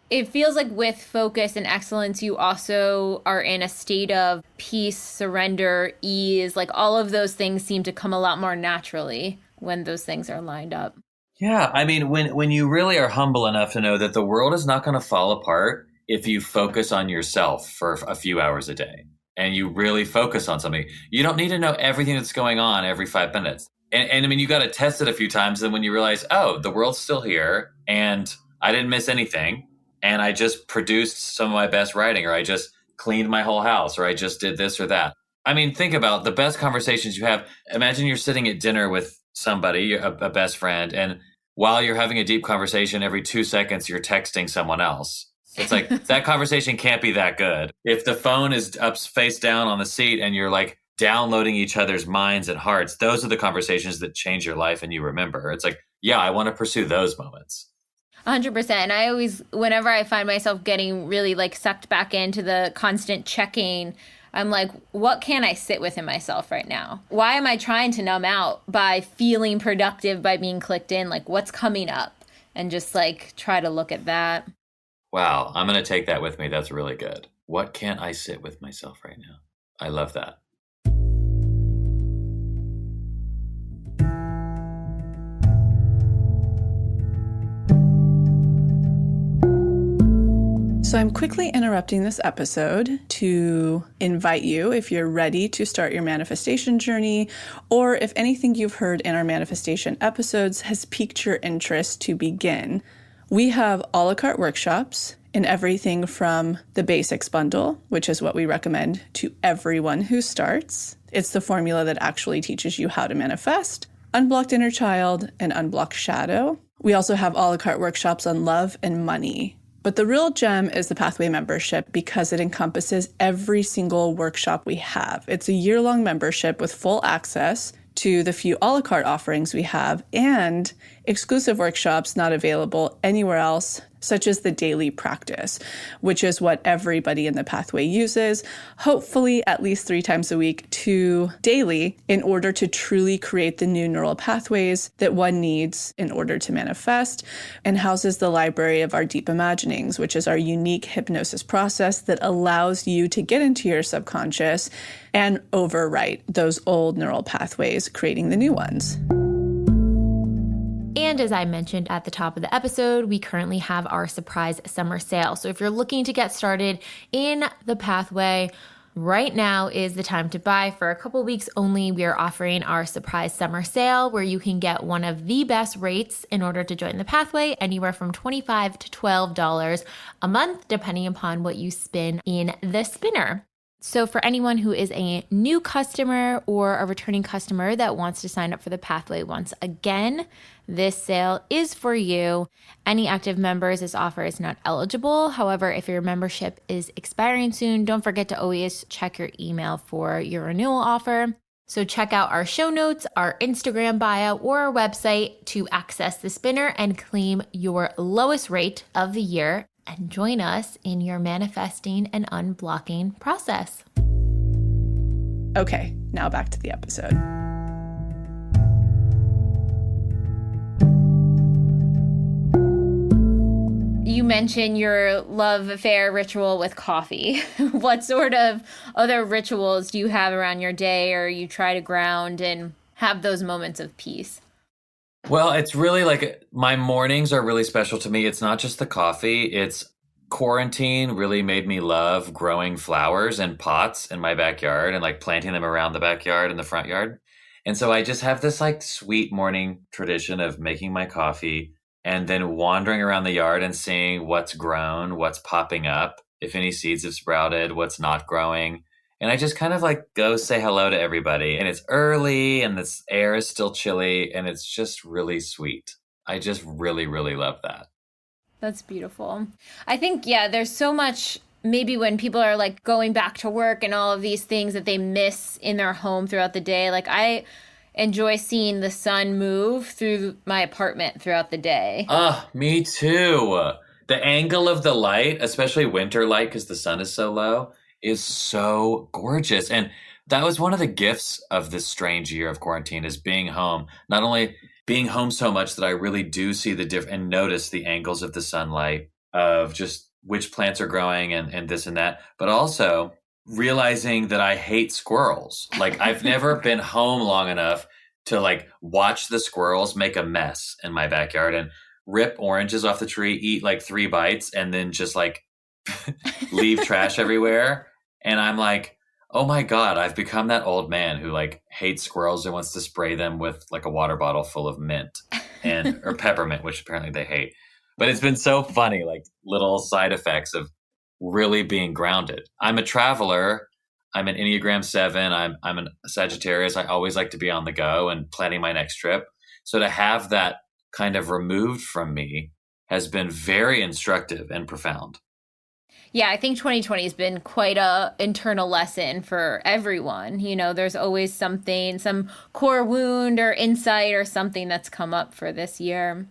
It feels like with focus and excellence, you also are in a state of peace, surrender, ease. Like all of those things seem to come a lot more naturally when those things are lined up. Yeah. I mean, when you really are humble enough to know that the world is not going to fall apart if you focus on yourself for a few hours a day and you really focus on something, you don't need to know everything that's going on every 5 minutes. And I mean, you got to test it a few times. And when you realize, oh, the world's still here and I didn't miss anything. And I just produced some of my best writing, or I just cleaned my whole house, or I just did this or that. I mean, think about the best conversations you have. Imagine you're sitting at dinner with somebody, a best friend, and while you're having a deep conversation, every 2 seconds, you're texting someone else. It's like that conversation can't be that good. If the phone is up face down on the seat and you're like downloading each other's minds and hearts, those are the conversations that change your life and you remember. It's like, yeah, I want to pursue those moments. 100%. And I always, whenever I find myself getting really like sucked back into the constant checking, I'm like, what can I sit with in myself right now? Why am I trying to numb out by feeling productive, by being clicked in? Like, what's coming up? And just like try to look at that. Wow. I'm going to take that with me. That's really good. What can't I sit with myself right now? I love that. So I'm quickly interrupting this episode to invite you, if you're ready to start your manifestation journey, or if anything you've heard in our manifestation episodes has piqued your interest to begin. We have a la carte workshops in everything from the basics bundle, which is what we recommend to everyone who starts. It's the formula that actually teaches you how to manifest, unblocked inner child, and unblocked shadow. We also have a la carte workshops on love and money. But the real gem is the Pathway membership because it encompasses every single workshop we have. It's a year-long membership with full access to the few a la carte offerings we have and exclusive workshops not available anywhere else, such as the daily practice, which is what everybody in the Pathway uses, hopefully at least 3 times a week to daily, in order to truly create the new neural pathways that one needs in order to manifest, and houses the library of our deep imaginings, which is our unique hypnosis process that allows you to get into your subconscious and overwrite those old neural pathways, creating the new ones. And as I mentioned at the top of the episode, we currently have our surprise summer sale. So if you're looking to get started in the Pathway, right now is the time to buy. For a couple weeks only, we are offering our surprise summer sale where you can get one of the best rates in order to join the Pathway, anywhere from $25 to $12 a month, depending upon what you spin in the spinner. So for anyone who is a new customer or a returning customer that wants to sign up for the Pathway once again, this sale is for you. Any active members, this offer is not eligible. However, if your membership is expiring soon, don't forget to always check your email for your renewal offer. So check out our show notes, our Instagram bio, or our website to access the spinner and claim your lowest rate of the year and join us in your manifesting and unblocking process. Okay, now back to the episode. You mentioned your love affair ritual with coffee. What sort of other rituals do you have around your day, or you try to ground and have those moments of peace? Well, it's really like my mornings are really special to me. It's not just the coffee. It's quarantine really made me love growing flowers in pots in my backyard and like planting them around the backyard and the front yard. And so I just have this like sweet morning tradition of making my coffee and then wandering around the yard and seeing what's grown, what's popping up, if any seeds have sprouted, what's not growing. And I just kind of like go say hello to everybody. And it's early and this air is still chilly and it's just really sweet. I just really, really love that. That's beautiful. I think, yeah, there's so much maybe when people are like going back to work and all of these things that they miss in their home throughout the day. Like I enjoy seeing the sun move through my apartment throughout the day. Me too. The angle of the light, especially winter light because the sun is so low, is so gorgeous. And that was one of the gifts of this strange year of quarantine, is being home. Not only being home so much that I really do see the and notice the angles of the sunlight, of just which plants are growing and this and that, but also realizing that I hate squirrels. Like I've never been home long enough to like watch the squirrels make a mess in my backyard and rip oranges off the tree, eat like 3 bites, and then just like leave trash everywhere. And I'm like, oh my God, I've become that old man who like hates squirrels and wants to spray them with like a water bottle full of mint or peppermint, which apparently they hate. But it's been so funny, like little side effects of really being grounded. I'm a traveler. I'm an Enneagram 7. I'm a Sagittarius. I always like to be on the go and planning my next trip. So to have that kind of removed from me has been very instructive and profound. Yeah, I think 2020 has been quite a internal lesson for everyone. You know, there's always something, some core wound or insight or something that's come up for this year.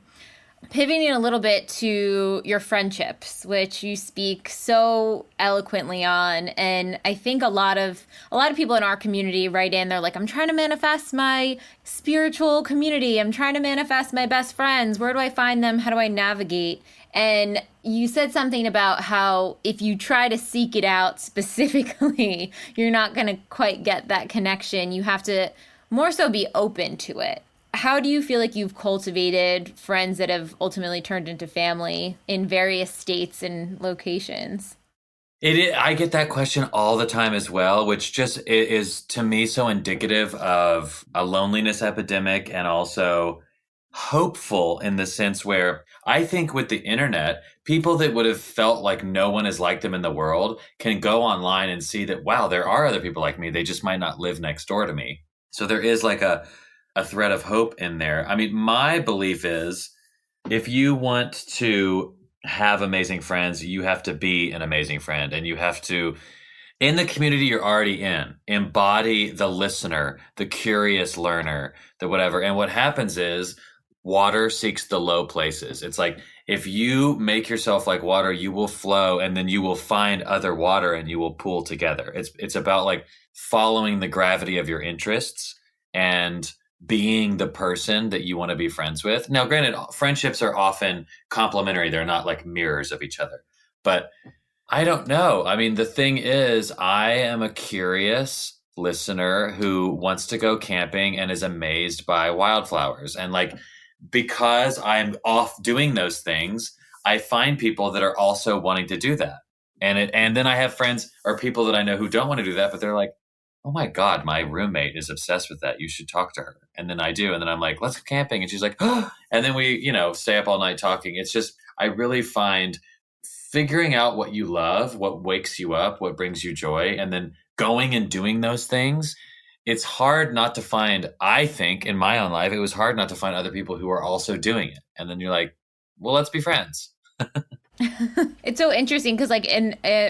Pivoting a little bit to your friendships, which you speak so eloquently on, and I think a lot of people in our community write in, they're like, I'm trying to manifest my spiritual community, I'm trying to manifest my best friends, where do I find them, how do I navigate? And you said something about how if you try to seek it out specifically, you're not going to quite get that connection. You have to more so be open to it. How do you feel like you've cultivated friends that have ultimately turned into family in various states and locations? I get that question all the time as well, which just is to me so indicative of a loneliness epidemic, and also hopeful in the sense where I think with the internet, people that would have felt like no one is like them in the world can go online and see that, wow, there are other people like me. They just might not live next door to me. So there is like a thread of hope in there. I mean, my belief is if you want to have amazing friends, you have to be an amazing friend, and you have to, in the community you're already in, embody the listener, the curious learner, the whatever. And what happens is water seeks the low places. It's like if you make yourself like water, you will flow, and then you will find other water and you will pool together. It's about like following the gravity of your interests and being the person that you want to be friends with. Now, granted, friendships are often complementary. They're not like mirrors of each other. But I don't know. I mean, the thing is, I am a curious listener who wants to go camping and is amazed by wildflowers. And like, because I'm off doing those things, I find people that are also wanting to do that. And then I have friends or people that I know who don't want to do that, but they're like, oh my God, my roommate is obsessed with that. You should talk to her. And then I do. And then I'm like, let's go camping. And she's like, oh, and then we, stay up all night talking. It's just, I really find figuring out what you love, what wakes you up, what brings you joy, and then going and doing those things. It's hard not to find, I think in my own life, it was hard not to find other people who are also doing it. And then you're like, well, let's be friends. It's so interesting because like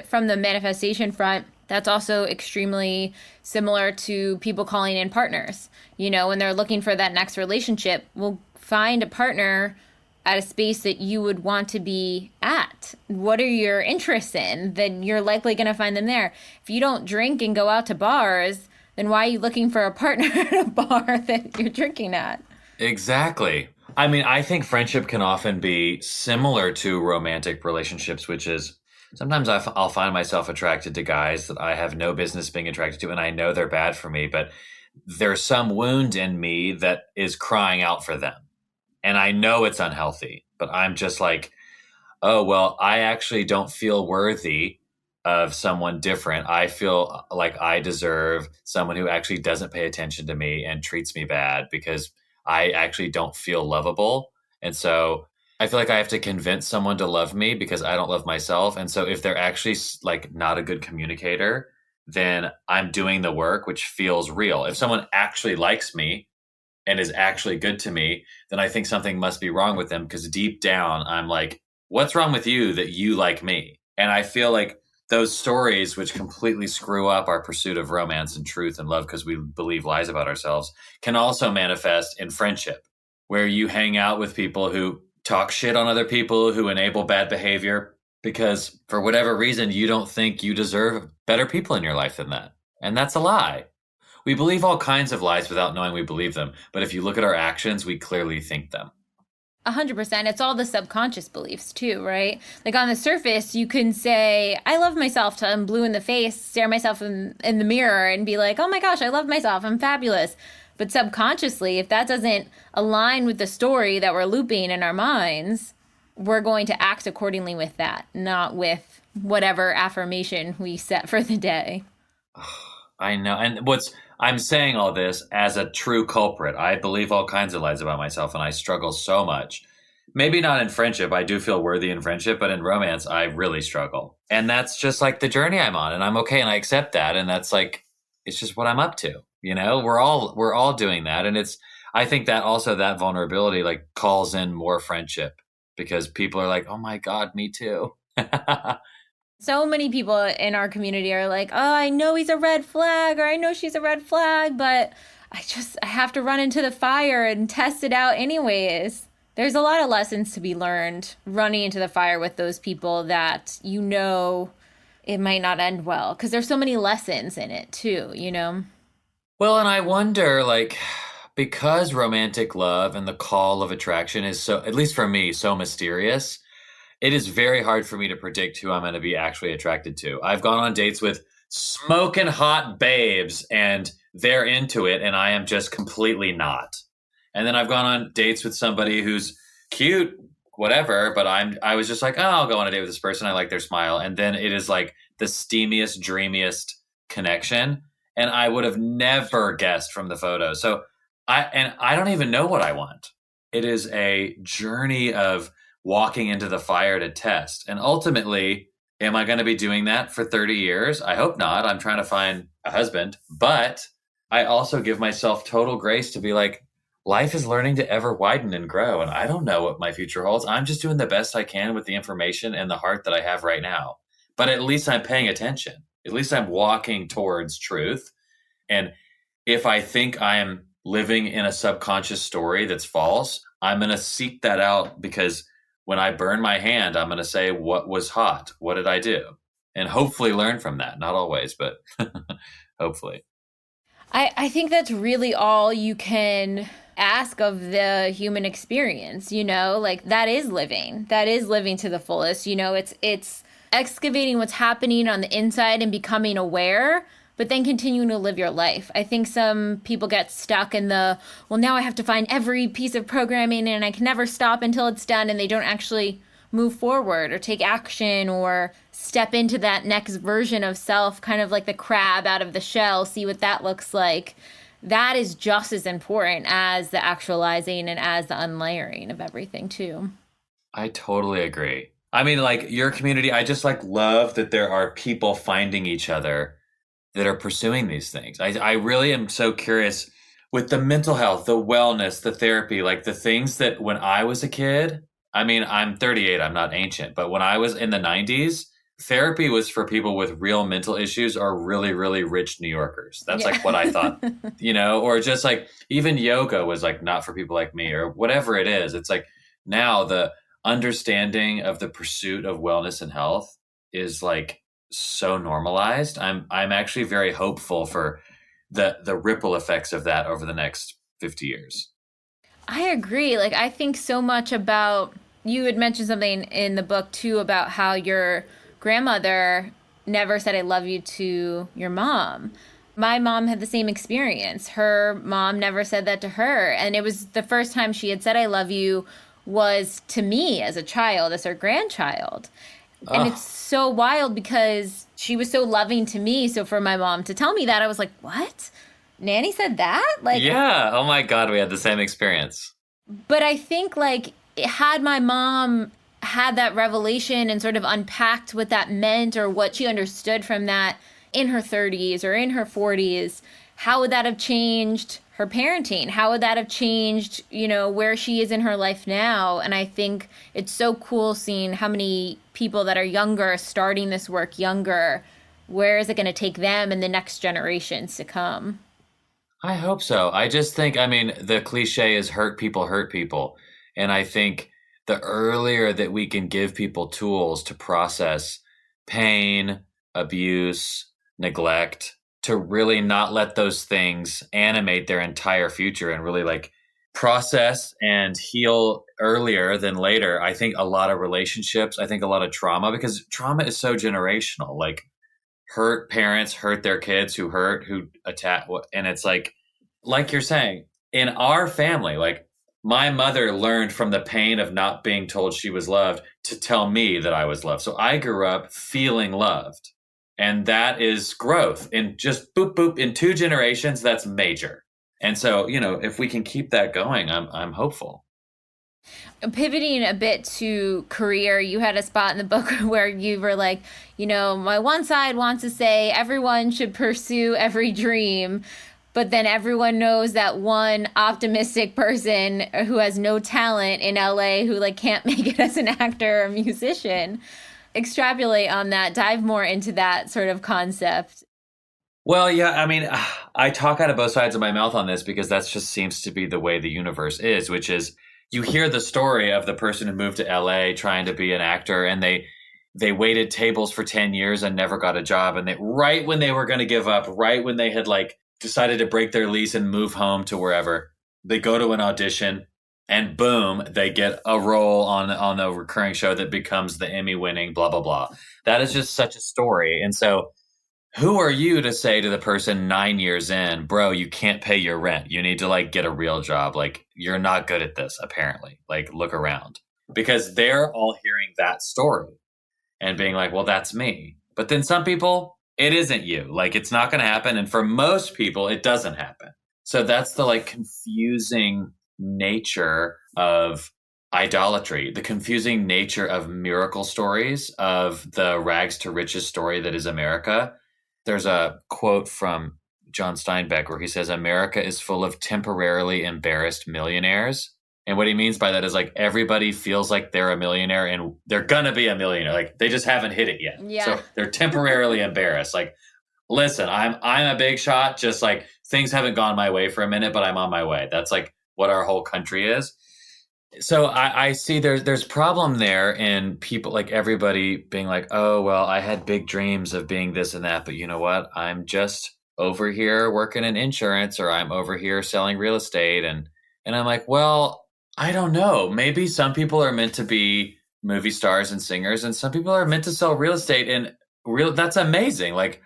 from the manifestation front, that's also extremely similar to people calling in partners. When they're looking for that next relationship, we'll find a partner at a space that you would want to be at. What are your interests in? Then you're likely going to find them there. If you don't drink and go out to bars, then why are you looking for a partner at a bar that you're drinking at? Exactly. I mean, I think friendship can often be similar to romantic relationships, which is sometimes I'll find myself attracted to guys that I have no business being attracted to, and I know they're bad for me, but there's some wound in me that is crying out for them. And I know it's unhealthy, but I'm just like, oh, well, I actually don't feel worthy of someone different. I feel like I deserve someone who actually doesn't pay attention to me and treats me bad because I actually don't feel lovable. And so I feel like I have to convince someone to love me because I don't love myself. And so if they're actually like not a good communicator, then I'm doing the work, which feels real. If someone actually likes me and is actually good to me, then I think something must be wrong with them because deep down, I'm like, what's wrong with you that you like me? And I feel like those stories, which completely screw up our pursuit of romance and truth and love because we believe lies about ourselves, can also manifest in friendship, where you hang out with people who talk shit on other people, who enable bad behavior, because for whatever reason, you don't think you deserve better people in your life than that. And that's a lie. We believe all kinds of lies without knowing we believe them. But if you look at our actions, we clearly think them. 100%. It's all the subconscious beliefs too, right? Like on the surface, you can say, I love myself till I'm blue in the face, stare myself in the mirror and be like, oh my gosh, I love myself. I'm fabulous. But subconsciously, if that doesn't align with the story that we're looping in our minds, we're going to act accordingly with that, not with whatever affirmation we set for the day. I know. And I'm saying all this as a true culprit. I believe all kinds of lies about myself and I struggle so much. Maybe not in friendship. I do feel worthy in friendship, but in romance, I really struggle. And that's just like the journey I'm on. And I'm okay. And I accept that. And that's like, it's just what I'm up to. You know, we're all doing that. And I think that also that vulnerability like calls in more friendship because people are like, oh my God, me too. So many people in our community are like, oh, I know he's a red flag or I know she's a red flag, but I have to run into the fire and test it out anyways. There's a lot of lessons to be learned running into the fire with those people that you know it might not end well because there's so many lessons in it too, you know? Well, and I wonder, like, because romantic love and the call of attraction is so, at least for me, so mysterious, it is very hard for me to predict who I'm going to be actually attracted to. I've gone on dates with smoking hot babes and they're into it and I am just completely not. And then I've gone on dates with somebody who's cute, whatever, but I was just like, oh, I'll go on a date with this person. I like their smile. And then it is like the steamiest, dreamiest connection. And I would have never guessed from the photo. So I don't even know what I want. It is a journey of walking into the fire to test. And ultimately, am I going to be doing that for 30 years? I hope not. I'm trying to find a husband. But I also give myself total grace to be like, life is learning to ever widen and grow. And I don't know what my future holds. I'm just doing the best I can with the information and the heart that I have right now. But at least I'm paying attention. At least I'm walking towards truth. And if I think I am living in a subconscious story that's false, I'm going to seek that out because when I burn my hand, I'm going to say, what was hot? What did I do? And hopefully learn from that. Not always, but hopefully. I think that's really all you can ask of the human experience, you know, like that is living to the fullest. You know, it's excavating what's happening on the inside and becoming aware, but then continuing to live your life. I think some people get stuck in well, now I have to find every piece of programming and I can never stop until it's done. And they don't actually move forward or take action or step into that next version of self, kind of like the crab out of the shell, see what that looks like. That is just as important as the actualizing and as the unlayering of everything too. I totally agree. I mean, like your community, I just like love that there are people finding each other that are pursuing these things. I really am so curious with the mental health, the wellness, the therapy, like the things that when I was a kid, I mean, I'm 38, I'm not ancient, but when I was in the 90s, therapy was for people with real mental issues or really, really rich New Yorkers. That's like what I thought, you know, or just like even yoga was like not for people like me or whatever it is. It's like now the understanding of the pursuit of wellness and health is like so normalized. I'm actually very hopeful for the ripple effects of that over the next 50 years. I agree. Like, I think so much about, you had mentioned something in the book too about how your grandmother never said I love you to your mom. My mom had the same experience. Her mom never said that to her. And it was the first time she had said I love you was to me as a child, as her grandchild. And it's so wild because she was so loving to me. So for my mom to tell me that, I was like, what? Nanny said that? Like, yeah. Oh my God. We had the same experience. But I think like had my mom had that revelation and sort of unpacked what that meant or what she understood from that in her 30s or in her 40s, how would that have changed her parenting? How would that have changed, where she is in her life now? And I think it's so cool seeing how many people that are younger, starting this work younger, where is it going to take them and the next generations to come? I hope so. I just think, the cliche is hurt people hurt people. And I think the earlier that we can give people tools to process pain, abuse, neglect, to really not let those things animate their entire future and really like process and heal earlier than later. I think a lot of relationships, I think a lot of trauma, because trauma is so generational. Like hurt parents hurt their kids who attack. And it's like you're saying, in our family, like my mother learned from the pain of not being told she was loved to tell me that I was loved. So I grew up feeling loved. And that is growth. In just boop, boop, in 2 generations, that's major. And so, if we can keep that going, I'm hopeful. Pivoting a bit to career, you had a spot in the book where you were like, my one side wants to say everyone should pursue every dream, but then everyone knows that one optimistic person who has no talent in LA who like can't make it as an actor or musician. Extrapolate on that, dive more into that sort of concept. Well, yeah, I talk out of both sides of my mouth on this because that just seems to be the way the universe is, which is you hear the story of the person who moved to LA trying to be an actor, and they waited tables for 10 years and never got a job. And right when they were going to give up, right when they had like decided to break their lease and move home to wherever, they go to an audition. And boom, they get a role on a recurring show that becomes the Emmy-winning blah, blah, blah. That is just such a story. And so who are you to say to the person 9 years in, bro, you can't pay your rent. You need to like get a real job. Like you're not good at this, apparently. Like look around. Because they're all hearing that story and being like, well, that's me. But then some people, it isn't you. Like it's not going to happen. And for most people, it doesn't happen. So that's the like confusing nature of idolatry, the confusing nature of miracle stories, of the rags to riches story that is America. There's a quote from John Steinbeck where he says, America is full of temporarily embarrassed millionaires. And what he means by that is like everybody feels like they're a millionaire and they're going to be a millionaire. Like they just haven't hit it yet. Yeah. So they're temporarily embarrassed. Like, listen, I'm a big shot. Just like things haven't gone my way for a minute, but I'm on my way. That's like what our whole country is. So I see there's problem there in people, like everybody being like, oh, well, I had big dreams of being this and that, but you know what? I'm just over here working in insurance, or I'm over here selling real estate. And I'm like, well, I don't know. Maybe some people are meant to be movie stars and singers, and some people are meant to sell real estate, and that's amazing. Like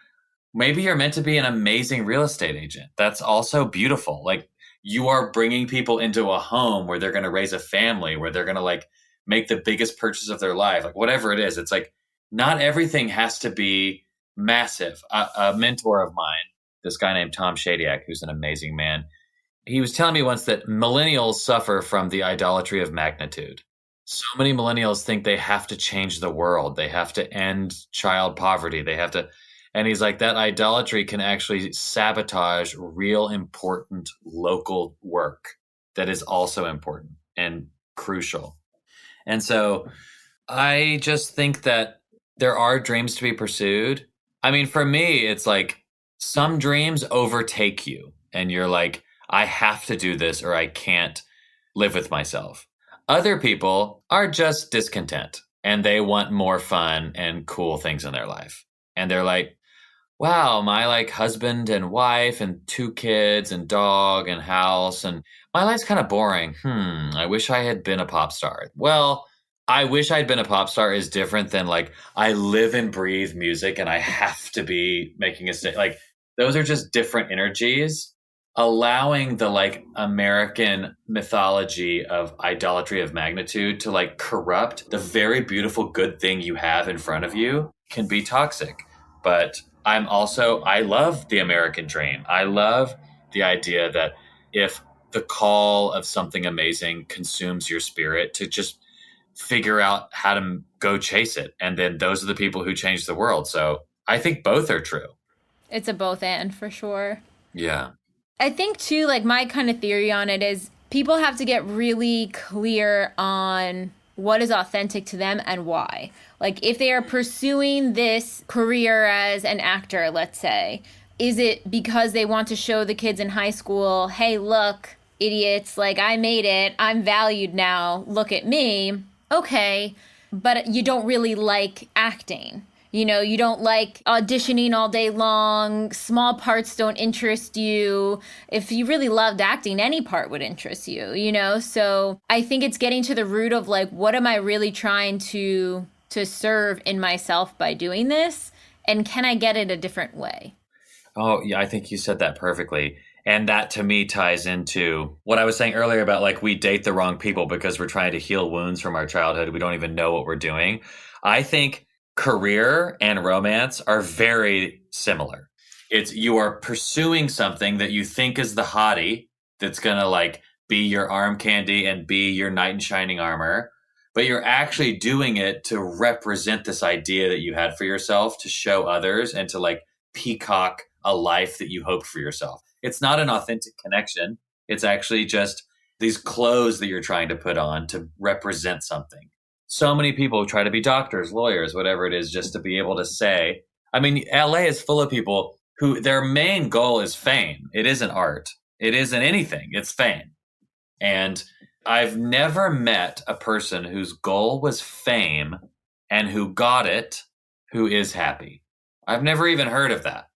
maybe you're meant to be an amazing real estate agent. That's also beautiful. Like you are bringing people into a home where they're going to raise a family, where they're going to like make the biggest purchase of their life, like whatever it is. It's like not everything has to be massive. A mentor of mine, this guy named Tom Shadyac, who's an amazing man, he was telling me once that millennials suffer from the idolatry of magnitude. So many millennials think they have to change the world. They have to end child poverty. They have to. And he's like, that idolatry can actually sabotage real important local work that is also important and crucial. And so I just think that there are dreams to be pursued. I mean, for me, it's like some dreams overtake you and you're like, I have to do this or I can't live with myself. Other people are just discontent and they want more fun and cool things in their life. And they're like, wow, my like husband and wife and 2 kids and dog and house, and my life's kind of boring. I wish I had been a pop star. Well, I wish I'd been a pop star is different than like I live and breathe music and I have to be making a statement. Like those are just different energies. Allowing the like American mythology of idolatry of magnitude to like corrupt the very beautiful good thing you have in front of you can be toxic. But I love the American dream. I love the idea that if the call of something amazing consumes your spirit, to just figure out how to go chase it. And then those are the people who change the world. So I think both are true. It's a both and for sure. Yeah. I think too, like my kind of theory on it is people have to get really clear on what is authentic to them and why. Like if they are pursuing this career as an actor, let's say, is it because they want to show the kids in high school, hey, look, idiots, like I made it, I'm valued now, look at me. Okay, but you don't really like acting. You know, you don't like auditioning all day long. Small parts don't interest you. If you really loved acting, any part would interest you, you know? So I think it's getting to the root of like, what am I really trying to serve in myself by doing this? And can I get it a different way? Oh, yeah, I think you said that perfectly. And that to me ties into what I was saying earlier about like we date the wrong people because we're trying to heal wounds from our childhood. We don't even know what we're doing. I think career and romance are very similar. It's you are pursuing something that you think is the hottie that's going to like be your arm candy and be your knight in shining armor, but you're actually doing it to represent this idea that you had for yourself, to show others and to like peacock a life that you hoped for yourself. It's not an authentic connection. It's actually just these clothes that you're trying to put on to represent something. So many people try to be doctors, lawyers, whatever it is, just to be able to say, I mean, LA is full of people who their main goal is fame. It isn't art. It isn't anything. It's fame. And I've never met a person whose goal was fame and who got it, who is happy. I've never even heard of that.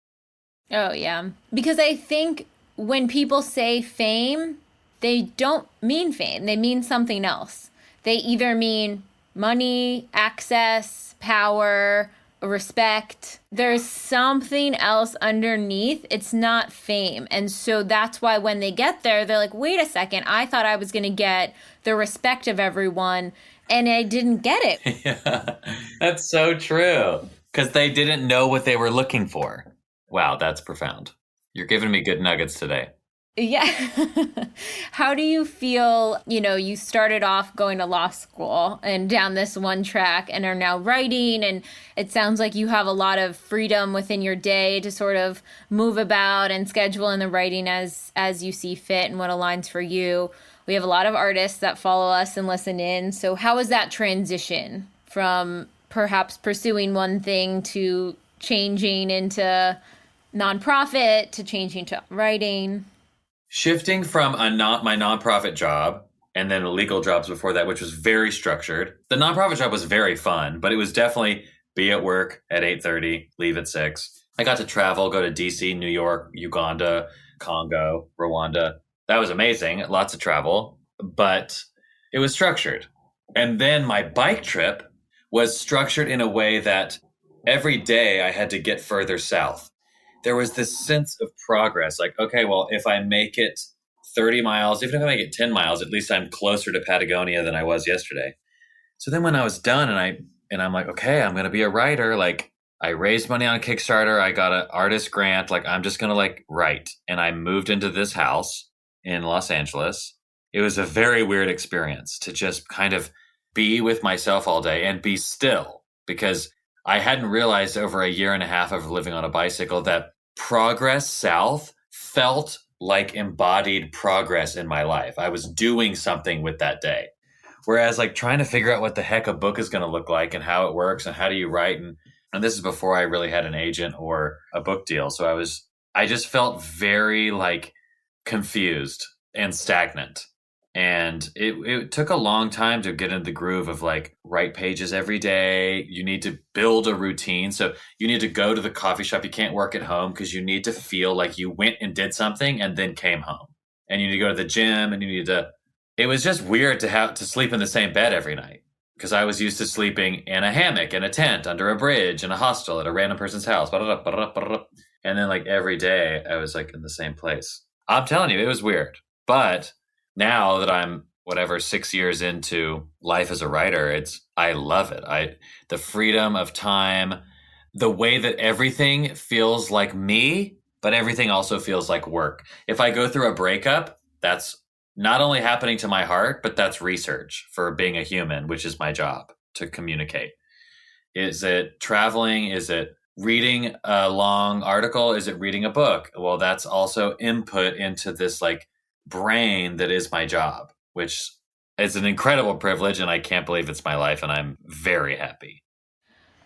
Oh, yeah. Because I think when people say fame, they don't mean fame. They mean something else. They either mean money, access, power, respect. There's something else underneath. It's not fame. And so that's why when they get there, they're like, wait a second, I thought I was going to get the respect of everyone, and I didn't get it. Yeah, that's so true. Because they didn't know what they were looking for. Wow, that's profound. You're giving me good nuggets today. Yeah. How do you feel, you know, you started off going to law school and down this one track and are now writing, and it sounds like you have a lot of freedom within your day to sort of move about and schedule in the writing as you see fit and what aligns for you. We have a lot of artists that follow us and listen in. So how was that transition from perhaps pursuing one thing to changing into nonprofit to changing to writing? Shifting from my nonprofit job and then legal jobs before that, which was very structured. The nonprofit job was very fun, but it was definitely be at work at 8:30, leave at 6. I got to travel, go to DC, New York, Uganda, Congo, Rwanda. That was amazing. Lots of travel, but it was structured. And then my bike trip was structured in a way that every day I had to get further south. There was this sense of progress. Like, okay, well, if I make it 30 miles, even if I make it 10 miles, at least I'm closer to Patagonia than I was yesterday. So then when I was done and I'm like, okay, I'm going to be a writer. Like I raised money on Kickstarter. I got an artist grant. Like I'm just going to like write. And I moved into this house in Los Angeles. It was a very weird experience to just kind of be with myself all day and be still, because I hadn't realized over a year and a half of living on a bicycle that progress south felt like embodied progress in my life. I was doing something with that day. Whereas like trying to figure out what the heck a book is going to look like and how it works and how do you write. And this is before I really had an agent or a book deal. So I just felt very like confused and stagnant. And it took a long time to get into the groove of like write pages every day. You need to build a routine. So you need to go to the coffee shop. You can't work at home because you need to feel like you went and did something and then came home. And you need to go to the gym and it was just weird to have to sleep in the same bed every night, because I was used to sleeping in a hammock, in a tent, under a bridge, in a hostel, at a random person's house. And then like every day I was like in the same place. I'm telling you, it was weird. But now that I'm 6 years into life as a writer, I love it. The freedom of time, the way that everything feels like me, but everything also feels like work. If I go through a breakup, that's not only happening to my heart, but that's research for being a human, which is my job to communicate. Is it traveling? Is it reading a long article? Is it reading a book? Well, that's also input into this like brain that is my job, which is an incredible privilege. And I can't believe it's my life. And I'm very happy.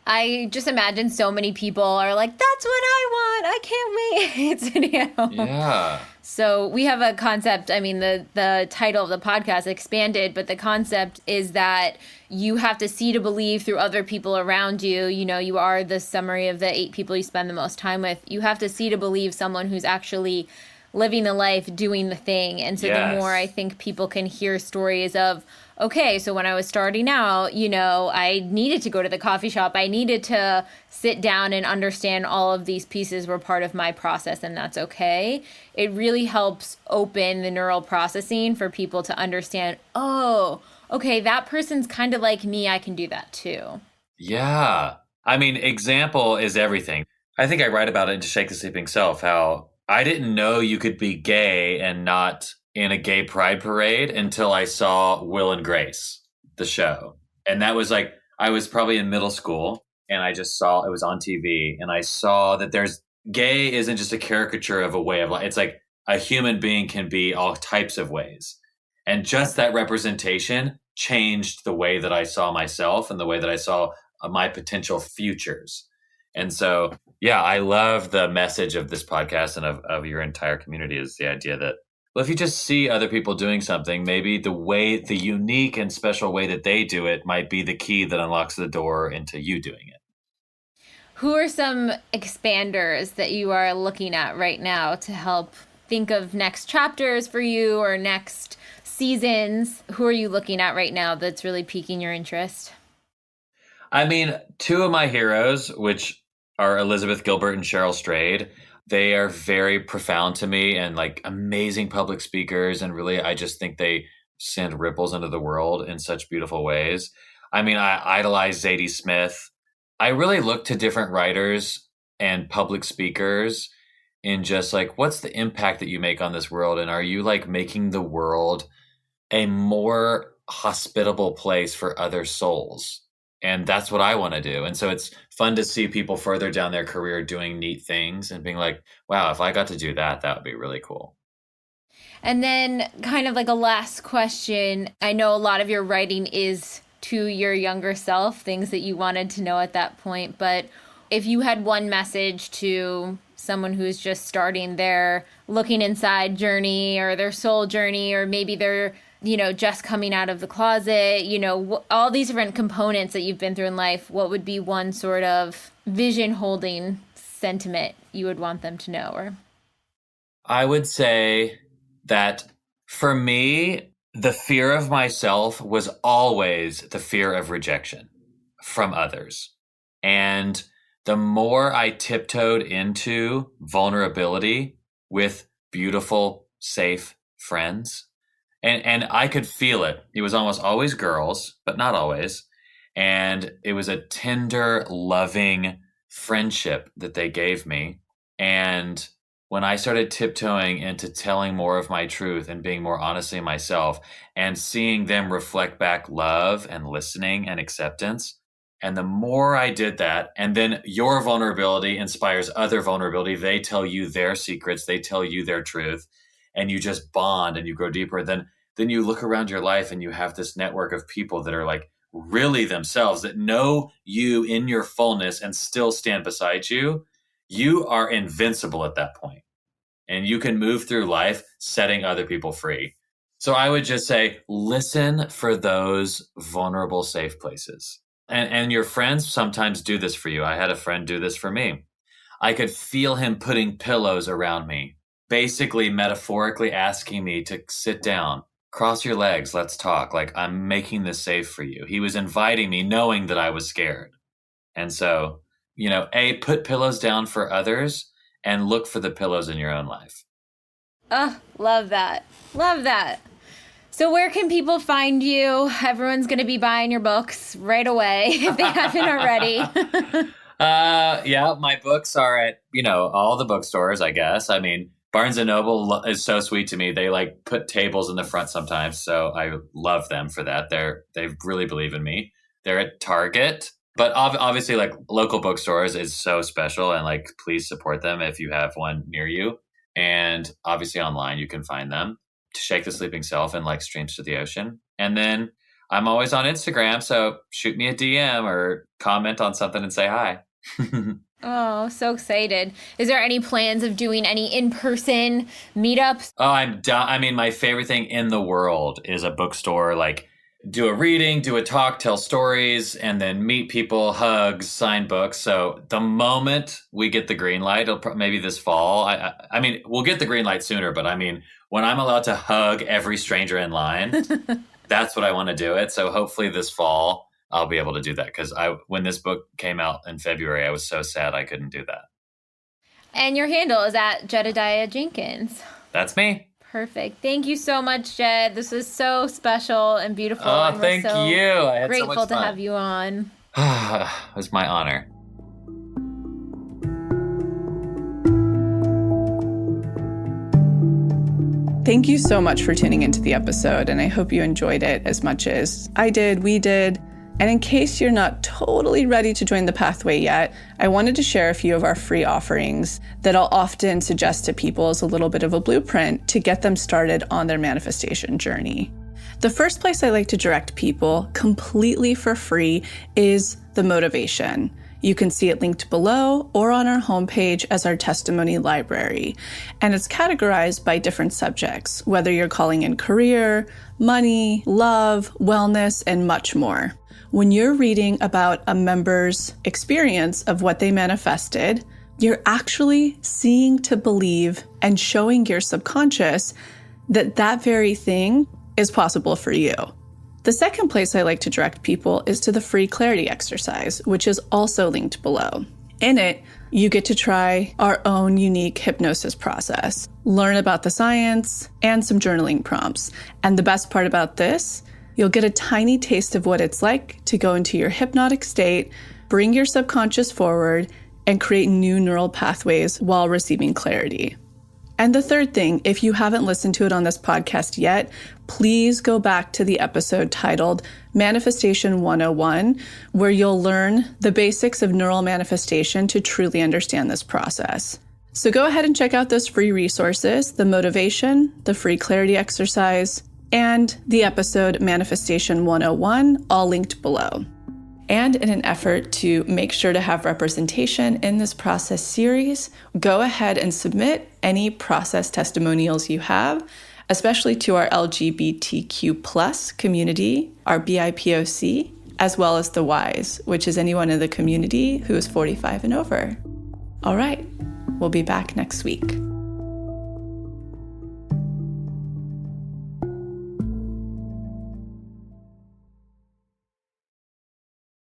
I just imagine so many people are like, that's what I want. I can't wait. It's video. Yeah. So we have a concept. I mean, the title of the podcast expanded, but the concept is that you have to see to believe through other people around you. You know, you are the summary of the 8 people you spend the most time with. You have to see to believe someone who's actually living the life, doing the thing. And so the more I think people can hear stories of, okay, so when I was starting out, you know, I needed to go to the coffee shop. I needed to sit down and understand all of these pieces were part of my process, and that's okay. It really helps open the neural processing for people to understand, oh, okay, that person's kind of like me. I can do that too. Yeah. I mean, example is everything. I think I write about it in To Shake the Sleeping Self, how I didn't know you could be gay and not in a gay pride parade until I saw Will and Grace, the show. And that was like, I was probably in middle school and I just saw it was on TV and I saw that gay isn't just a caricature of a way of life. It's like a human being can be all types of ways. And just that representation changed the way that I saw myself and the way that I saw my potential futures. And so, yeah, I love the message of this podcast and of your entire community is the idea that, well, if you just see other people doing something, maybe the unique and special way that they do it might be the key that unlocks the door into you doing it. Who are some expanders that you are looking at right now to help think of next chapters for you or next seasons? Who are you looking at right now that's really piquing your interest? I mean, 2 of my heroes, which are Elizabeth Gilbert and Cheryl Strayed, they are very profound to me and like amazing public speakers. And really, I just think they send ripples into the world in such beautiful ways. I mean, I idolize Zadie Smith. I really look to different writers and public speakers in just like, what's the impact that you make on this world? And are you like making the world a more hospitable place for other souls? And that's what I want to do. And so it's fun to see people further down their career doing neat things and being like, wow, if I got to do that, that would be really cool. And then kind of like a last question. I know a lot of your writing is to your younger self, things that you wanted to know at that point. But if you had one message to someone who's just starting their looking inside journey or their soul journey, or maybe they're just coming out of the closet, all these different components that you've been through in life, what would be one sort of vision holding sentiment you would want them to know? Or I would say that for me, the fear of myself was always the fear of rejection from others. And the more I tiptoed into vulnerability with beautiful, safe friends, and I could feel it. It was almost always girls, but not always. And it was a tender, loving friendship that they gave me. And when I started tiptoeing into telling more of my truth and being more honestly myself and seeing them reflect back love and listening and acceptance, and the more I did that, and then your vulnerability inspires other vulnerability. They tell you their secrets, they tell you their truth, and you just bond and you grow deeper. Then you look around your life and you have this network of people that are like really themselves, that know you in your fullness and still stand beside you. You are invincible at that point, and you can move through life setting other people free. So I would just say, listen for those vulnerable, safe places. And your friends sometimes do this for you. I had a friend do this for me. I could feel him putting pillows around me, basically metaphorically asking me to sit down, cross your legs, let's talk. Like, I'm making this safe for you. He was inviting me knowing that I was scared. And so, put pillows down for others and look for the pillows in your own life. Oh, love that. Love that. So where can people find you? Everyone's going to be buying your books right away if they haven't already. Yeah, my books are at, all the bookstores, I guess. I mean, Barnes & Noble is so sweet to me. They like put tables in the front sometimes. So I love them for that. They really believe in me. They're at Target. But obviously, like local bookstores is so special, and like please support them if you have one near you. And obviously online you can find them. To Shake the Sleeping Self and like Streams to the Ocean. And then I'm always on Instagram, so shoot me a DM or comment on something and say hi. Oh, so excited. Is there any plans of doing any in-person meetups? Oh, I'm done. I mean, my favorite thing in the world is a bookstore, like do a reading, do a talk, tell stories, and then meet people, hugs, sign books. So the moment we get the green light, maybe this fall, I mean, we'll get the green light sooner, but I mean, when I'm allowed to hug every stranger in line, that's what I want to do it. So hopefully this fall, I'll be able to do that. Because when this book came out in February, I was so sad I couldn't do that. And your handle is at Jedidiah Jenkins. That's me. Perfect. Thank you so much, Jed. This was so special and beautiful. Oh, and thank you. I had grateful so much to fun. have you on. It was my honor. Thank you so much for tuning into the episode, and I hope you enjoyed it as much as I did, we did. And in case you're not totally ready to join the pathway yet, I wanted to share a few of our free offerings that I'll often suggest to people as a little bit of a blueprint to get them started on their manifestation journey. The first place I like to direct people completely for free is the motivation. You can see it linked below or on our homepage as our testimony library. And it's categorized by different subjects, whether you're calling in career, money, love, wellness, and much more. When you're reading about a member's experience of what they manifested, you're actually seeing to believe and showing your subconscious that that very thing is possible for you. The second place I like to direct people is to the free clarity exercise, which is also linked below. In it, you get to try our own unique hypnosis process, learn about the science, and some journaling prompts. And the best part about this, you'll get a tiny taste of what it's like to go into your hypnotic state, bring your subconscious forward, and create new neural pathways while receiving clarity. And the third thing, if you haven't listened to it on this podcast yet, please go back to the episode titled Manifestation 101, where you'll learn the basics of neural manifestation to truly understand this process. So go ahead and check out those free resources, the motivation, the free clarity exercise, and the episode Manifestation 101, all linked below. And in an effort to make sure to have representation in this process series, go ahead and submit any process testimonials you have, especially to our LGBTQ+ community, our BIPOC, as well as the Ys, which is anyone in the community who is 45 and over. All right, we'll be back next week.